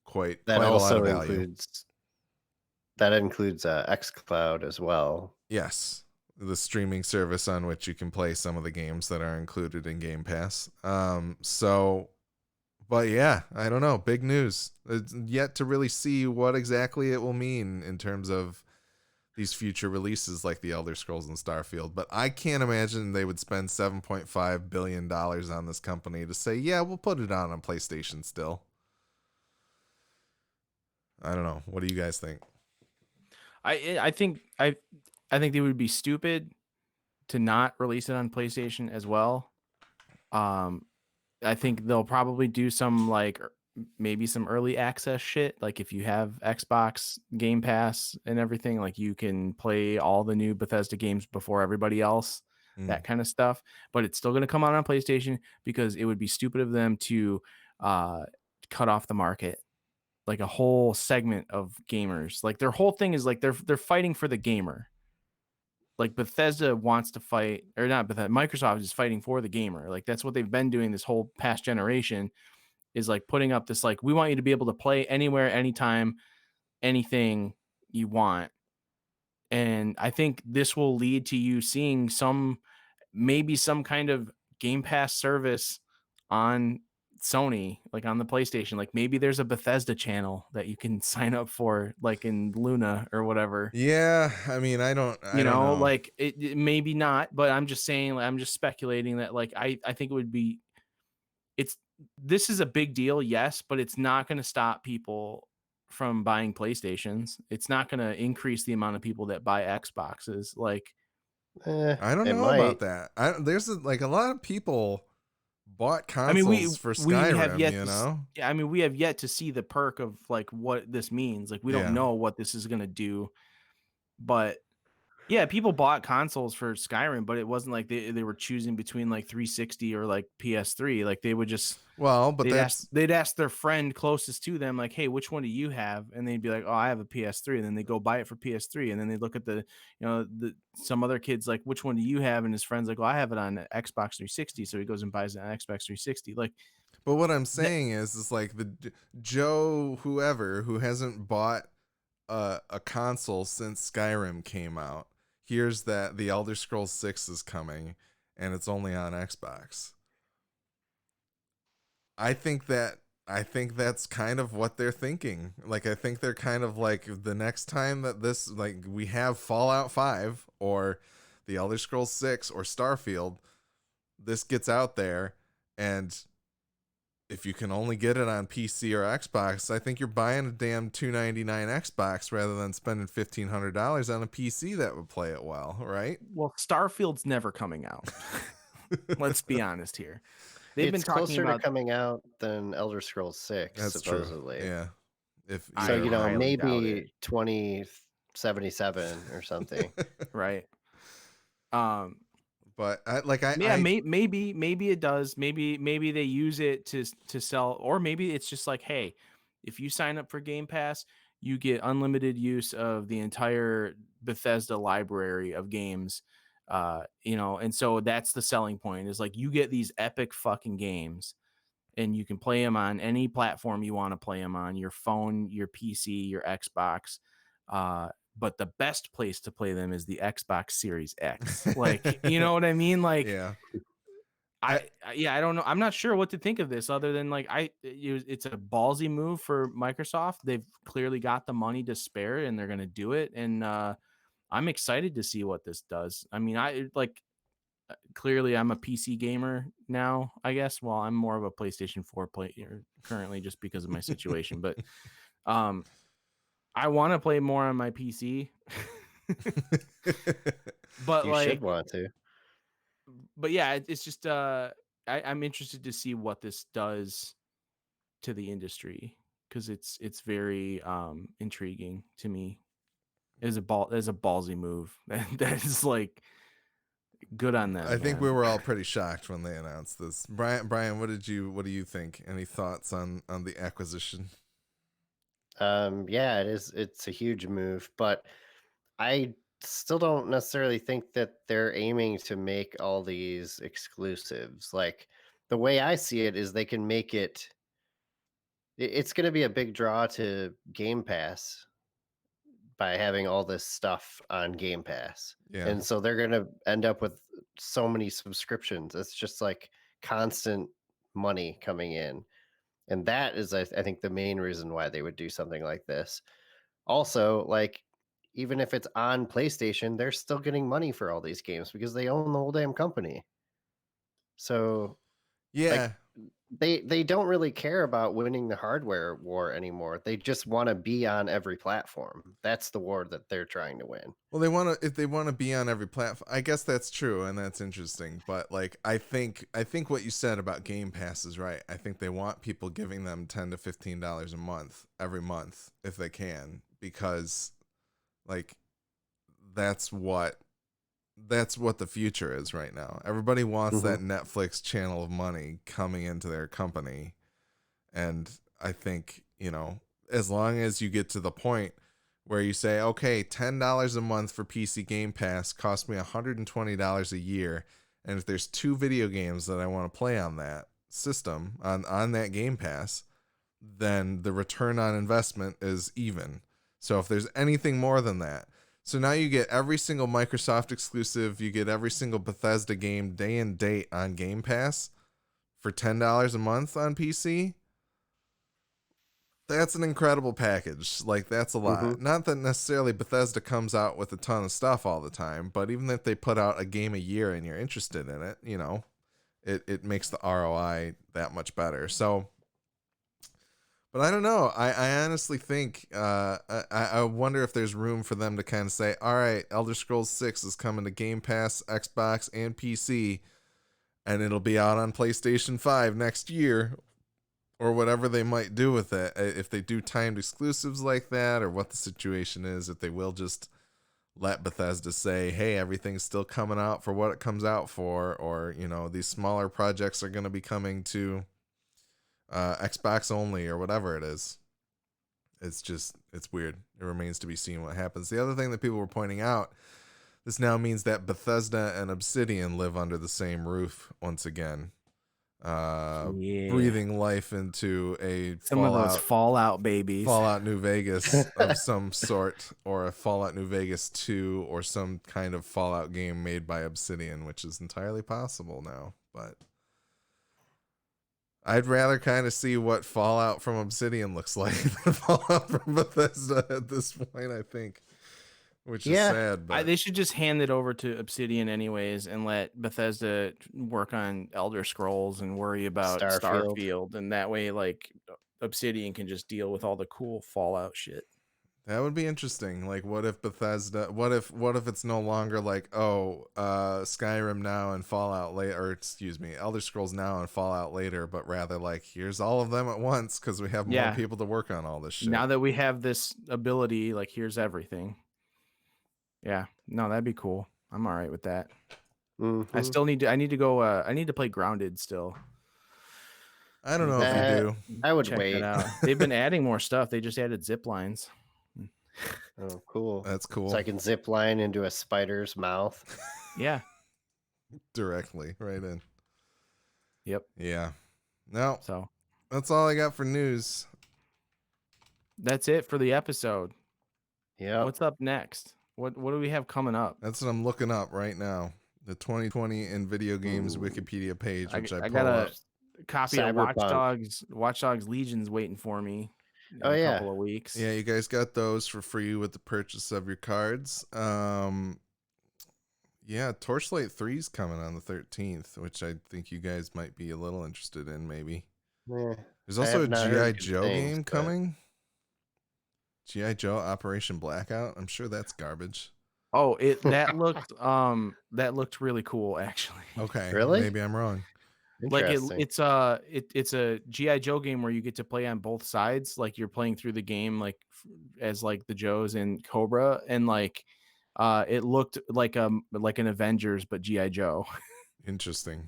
quite That a lot also of value. includes xCloud as well. Yes, the streaming service on which you can play some of the games that are included in Game Pass. But yeah, I don't know. Big news. It's yet to really see what exactly it will mean in terms of these future releases like the Elder Scrolls and Starfield. But I can't imagine they would spend $7.5 billion on this company to say, yeah, we'll put it on PlayStation still. I don't know. What do you guys think? I think they would be stupid to not release it on PlayStation as well. I think they'll probably do some maybe some early access shit. Like if you have Xbox Game Pass and everything, like you can play all the new Bethesda games before everybody else, that kind of stuff. But it's still going to come out on PlayStation because it would be stupid of them to cut off the market, like a whole segment of gamers. Like their whole thing is like they're fighting for the gamer. Like Bethesda wants to fight, or not Bethesda, Microsoft is fighting for the gamer. Like that's what they've been doing this whole past generation, is like putting up this, like, we want you to be able to play anywhere, anytime, anything you want. And I think this will lead to you seeing maybe some kind of Game Pass service on Sony, like on the PlayStation. Like maybe there's a Bethesda channel that you can sign up for, like in Luna or whatever. Yeah, I mean, I don't know. Like it maybe not, but I'm just saying, I'm just speculating that, like, I think it would be, this is a big deal, yes, but it's not going to stop people from buying PlayStations. It's not going to increase the amount of people that buy Xboxes. Like, I don't know about that. There's a lot of people bought consoles for Skyrim, we have yet to see the perk of like what this means. Like, we don't know what this is going to do, but yeah, people bought consoles for Skyrim, but it wasn't like they were choosing between like 360 or like PS3. Like they would just, they'd ask their friend closest to them, like, hey, which one do you have? And they'd be like, oh, I have a PS3. And then they go buy it for PS3. And then they look at some other kids, like, which one do you have? And his friend's like, oh, I have it on Xbox 360. So he goes and buys it on Xbox 360. Like, but what I'm saying is like the Joe whoever who hasn't bought a console since Skyrim came out hears that the Elder Scrolls 6 is coming and it's only on Xbox. I think that's kind of what they're thinking. Like, I think they're kind of like, the next time that this, like, we have Fallout 5 or the Elder Scrolls 6 or Starfield, this gets out there, and if you can only get it on PC or Xbox, I think you're buying a damn $299 Xbox rather than spending $1,500 on a PC that would play it well, right? Well, Starfield's never coming out. Let's be honest here. They've been talking closer about to coming out than Elder Scrolls 6, that's supposedly. True. Yeah. Maybe 2077 or something. Right. But maybe it does. Maybe they use it to sell, or maybe it's just like, hey, if you sign up for Game Pass, you get unlimited use of the entire Bethesda library of games. And so that's the selling point, is like, you get these epic fucking games and you can play them on any platform you want to play them on, your phone, your PC, your Xbox. But the best place to play them is the Xbox Series X. Like, you know what I mean? Like, yeah. I don't know. I'm not sure what to think of this other than like it's a ballsy move for Microsoft. They've clearly got the money to spare and they're going to do it. And I'm excited to see what this does. I mean, clearly I'm a PC gamer now, I guess. Well, I'm more of a PlayStation 4 player currently just because of my situation, but I want to play more on my PC. But You should want to. but yeah, it's just I'm interested to see what this does to the industry because it's very intriguing to me. As a ballsy move. That is like good on them, I think we man. were all pretty shocked when they announced this. Brian, what do you think? Any thoughts on the acquisition? Yeah, it's a huge move, but I still don't necessarily think that they're aiming to make all these exclusives. Like the way I see it is they can make it's going to be a big draw to Game Pass by having all this stuff on Game Pass. Yeah. And so they're going to end up with so many subscriptions. It's just like constant money coming in. And that is, I think, the main reason why they would do something like this. Also, like, even if it's on PlayStation, they're still getting money for all these games because they own the whole damn company. So, like, Yeah. they don't really care about winning the hardware war anymore. They just want to be on every platform. That's the war that they're trying to win. Well, they want to if they want to be on every platform. I guess that's true and that's interesting, but like I think what you said about Game Pass is right. I think they want people giving them $10 to $15 a month every month if they can because like that's what the future is right now. Everybody wants that Netflix channel of money coming into their company. And I think, as long as you get to the point where you say, okay, $10 a month for PC Game Pass costs me $120 a year. And if there's 2 video games that I want to play on that system, on that Game Pass, then the return on investment is even. So if there's anything more than that, so now you get every single Microsoft exclusive, you get every single Bethesda game day and date on Game Pass for $10 a month on PC. That's an incredible package. Like, that's a lot. Not that necessarily Bethesda comes out with a ton of stuff all the time, but even if they put out a game a year and you're interested in it, it makes the ROI that much better. So, but I don't know. I honestly think I wonder if there's room for them to kind of say, all right, Elder Scrolls 6 is coming to Game Pass, Xbox, and PC, and it'll be out on PlayStation 5 next year, or whatever they might do with it. If they do timed exclusives like that, or what the situation is, if they will just let Bethesda say, hey, everything's still coming out for what it comes out for, or, these smaller projects are going to be coming to Xbox only or whatever it is. It's weird. It remains to be seen what happens. The other thing that people were pointing out, this now means that Bethesda and Obsidian live under the same roof once again. Breathing life into some of those Fallout babies. Fallout New Vegas of some sort, or a Fallout New Vegas 2, or some kind of Fallout game made by Obsidian, which is entirely possible now, but I'd rather kind of see what Fallout from Obsidian looks like than Fallout from Bethesda at this point, I think. Which is sad. But they should just hand it over to Obsidian anyways and let Bethesda work on Elder Scrolls and worry about Starfield. And that way, like, Obsidian can just deal with all the cool Fallout shit. That would be interesting. Like, what if Bethesda? What if it's no longer like, Skyrim now and Fallout later, or excuse me, Elder Scrolls now and Fallout later, but rather like, here's all of them at once because we have more people to work on all this shit. Now that we have this ability, like, here's everything. Yeah, no, that'd be cool. I'm all right with that. I still need to. I need to go. I need to play Grounded still. I don't know if you do. I would wait. That out. They've been adding more stuff. They just added zip lines. Oh, cool. That's cool. So I can zip line into a spider's mouth. Yeah. Directly right in. Yep. Yeah. No. So that's all I got for news. That's it for the episode. Yeah. What's up next? What do we have coming up? That's what I'm looking up right now. The 2020 in video games Ooh, Wikipedia page, which I I got pull up. a copy of Cyberpunk. Watch Dogs Legion's waiting for me Oh in a yeah, couple of weeks. Yeah, you guys got those for free with the purchase of your cards. Yeah, Torchlight 3 is coming on the 13th, which I think you guys might be a little interested in, maybe. yeah. There's I also have a not G.I. heard good Joe things, game but coming. G.I. Joe Operation Blackout. I'm sure that's garbage. Oh, that looked really cool actually. Okay, really maybe I'm wrong. Like interesting. it's a GI Joe game where you get to play on both sides. Like you're playing through the game like as like the Joes and Cobra, and like it looked like an Avengers but GI Joe. Interesting.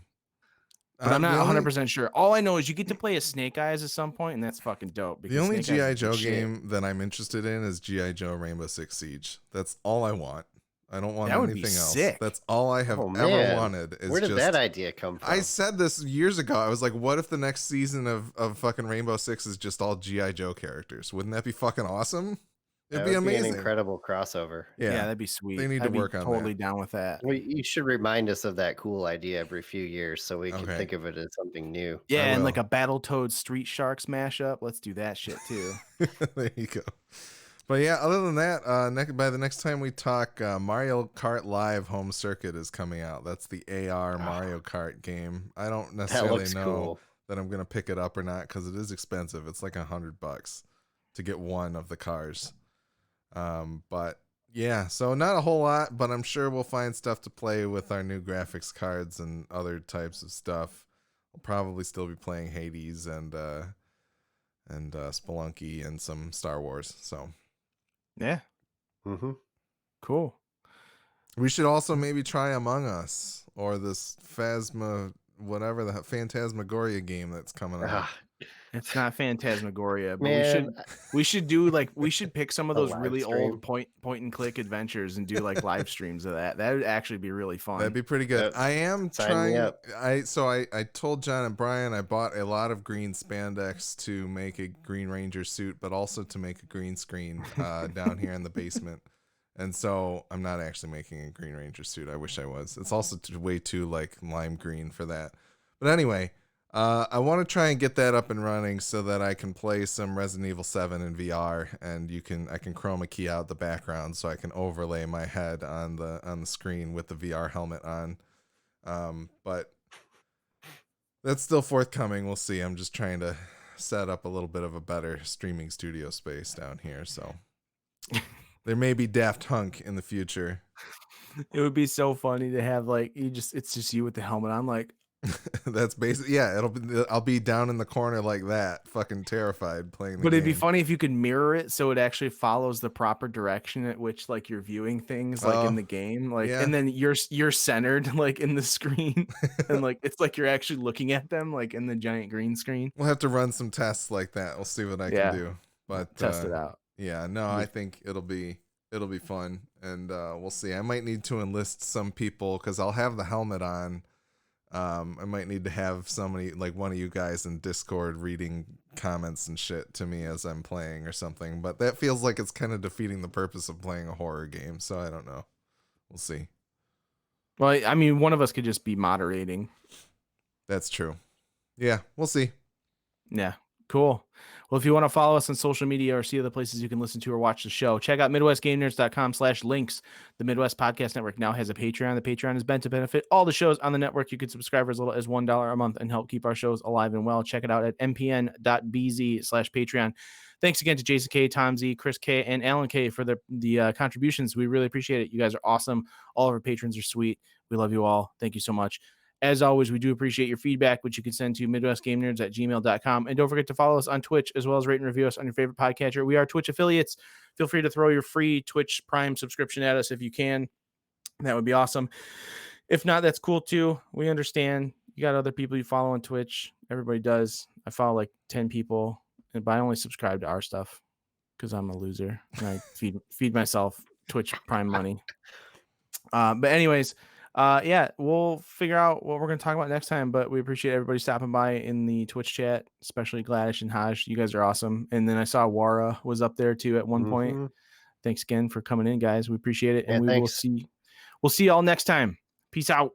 But I'm The not only 100% sure. All I know is you get to play as Snake Eyes at some point, and that's fucking dope the because only Snake Eyes G.I. is the Joe shit. game that I'm interested in is G.I. Joe Rainbow Six Siege. That's all I want. I don't want That would be anything else. sick. That's all I have Oh ever man, wanted is where did that just idea come I from? said this years ago. I was like, what if the next season of fucking Rainbow Six is just all G.I. Joe characters? Wouldn't that be fucking awesome? It'd That be would be an amazing. incredible crossover. Yeah, Yeah. that'd be sweet. They need to I'd be work on totally that. down with that. Well, you should remind us of that cool idea every few years so we can Okay. think of it as something new. I Yeah, and like will. a Battletoads Street Sharks mashup. Let's do that shit too. There you go. But yeah, other than that, by the next time we talk, Mario Kart Live Home Circuit is coming out. That's the AR Mario Kart game. I don't That necessarily looks know cool. that I'm gonna pick it up or not because it is expensive. It's like $100 to get one of the cars. But yeah, so not a whole lot, but I'm sure we'll find stuff to play with our new graphics cards and other types of stuff. We'll probably still be playing Hades and Spelunky and some Star Wars. So Yeah, Mm-hmm. cool. we should also maybe try Among Us or this whatever the Phantasmagoria game that's coming out. Ah, It's not Phantasmagoria, but man, we should pick some of a those live really old stream. point and click adventures and do like live streams of that. That would actually be really That'd fun. be pretty good. Yep. I am Sign me trying. up. I told John and Brian I bought a lot of green spandex to make a Green Ranger suit, but also to make a green screen down here in the basement. And so I'm not actually making a Green Ranger suit. I wish I was. It's also way too like lime green for that. But anyway, I want to try and get that up and running so that I can play some Resident Evil 7 in VR, and I can chroma key out the background so I can overlay my head on the screen with the VR helmet on. But that's still forthcoming. We'll see. I'm just trying to set up a little bit of a better streaming studio space down here, so there may be Daft Punk in the future. It would be so funny to have like it's just you with the helmet on, like. That's basically, yeah, I'll be down in the corner like that, fucking terrified playing the But game. it'd be funny if you could mirror it so it actually follows the proper direction at which like you're viewing things like in the game, like, yeah. and then you're centered like in the screen, and like it's like you're actually looking at them like in the giant green screen. We'll have to run some tests like that. We'll see what I can do. But Test it out. yeah, no, I think it'll be fun, and we'll see. I might need to enlist some people because I'll have the helmet on. I might need to have somebody like one of you guys in Discord reading comments and shit to me as I'm playing or something. But that feels like it's kind of defeating the purpose of playing a horror game. So I don't know. We'll see. Well, I mean, one of us could just be moderating. That's true. Yeah, we'll see. Yeah, cool. Well, if you want to follow us on social media or see other places you can listen to or watch the show, check out MidwestGameNerds.com/links. The Midwest Podcast Network now has a Patreon. The Patreon is meant to benefit all the shows on the network. You can subscribe for as little as $1 a month and help keep our shows alive and well. Check it out at mpn.bz/Patreon. Thanks again to Jason K, Tom Z, Chris K, and Alan K for the contributions. We really appreciate it. You guys are awesome. All of our patrons are sweet. We love you all. Thank you so much. As always, we do appreciate your feedback, which you can send to MidwestGameNerds@gmail.com. And don't forget to follow us on Twitch, as well as rate and review us on your favorite podcatcher. We are Twitch affiliates. Feel free to throw your free Twitch Prime subscription at us if you can. That would be awesome. If not, that's cool too. We understand. You got other people you follow on Twitch. Everybody does. I follow like 10 people, but I only subscribe to our stuff because I'm a loser and I feed myself Twitch Prime money. But anyways, yeah, we'll figure out what we're going to talk about next time, but we appreciate everybody stopping by in the Twitch chat, especially Gladish and Haj. You guys are awesome. And then I saw Wara was up there too at one point. Thanks again for coming in, guys. We appreciate it. And Yeah, we'll thanks. see y'all next time. Peace out.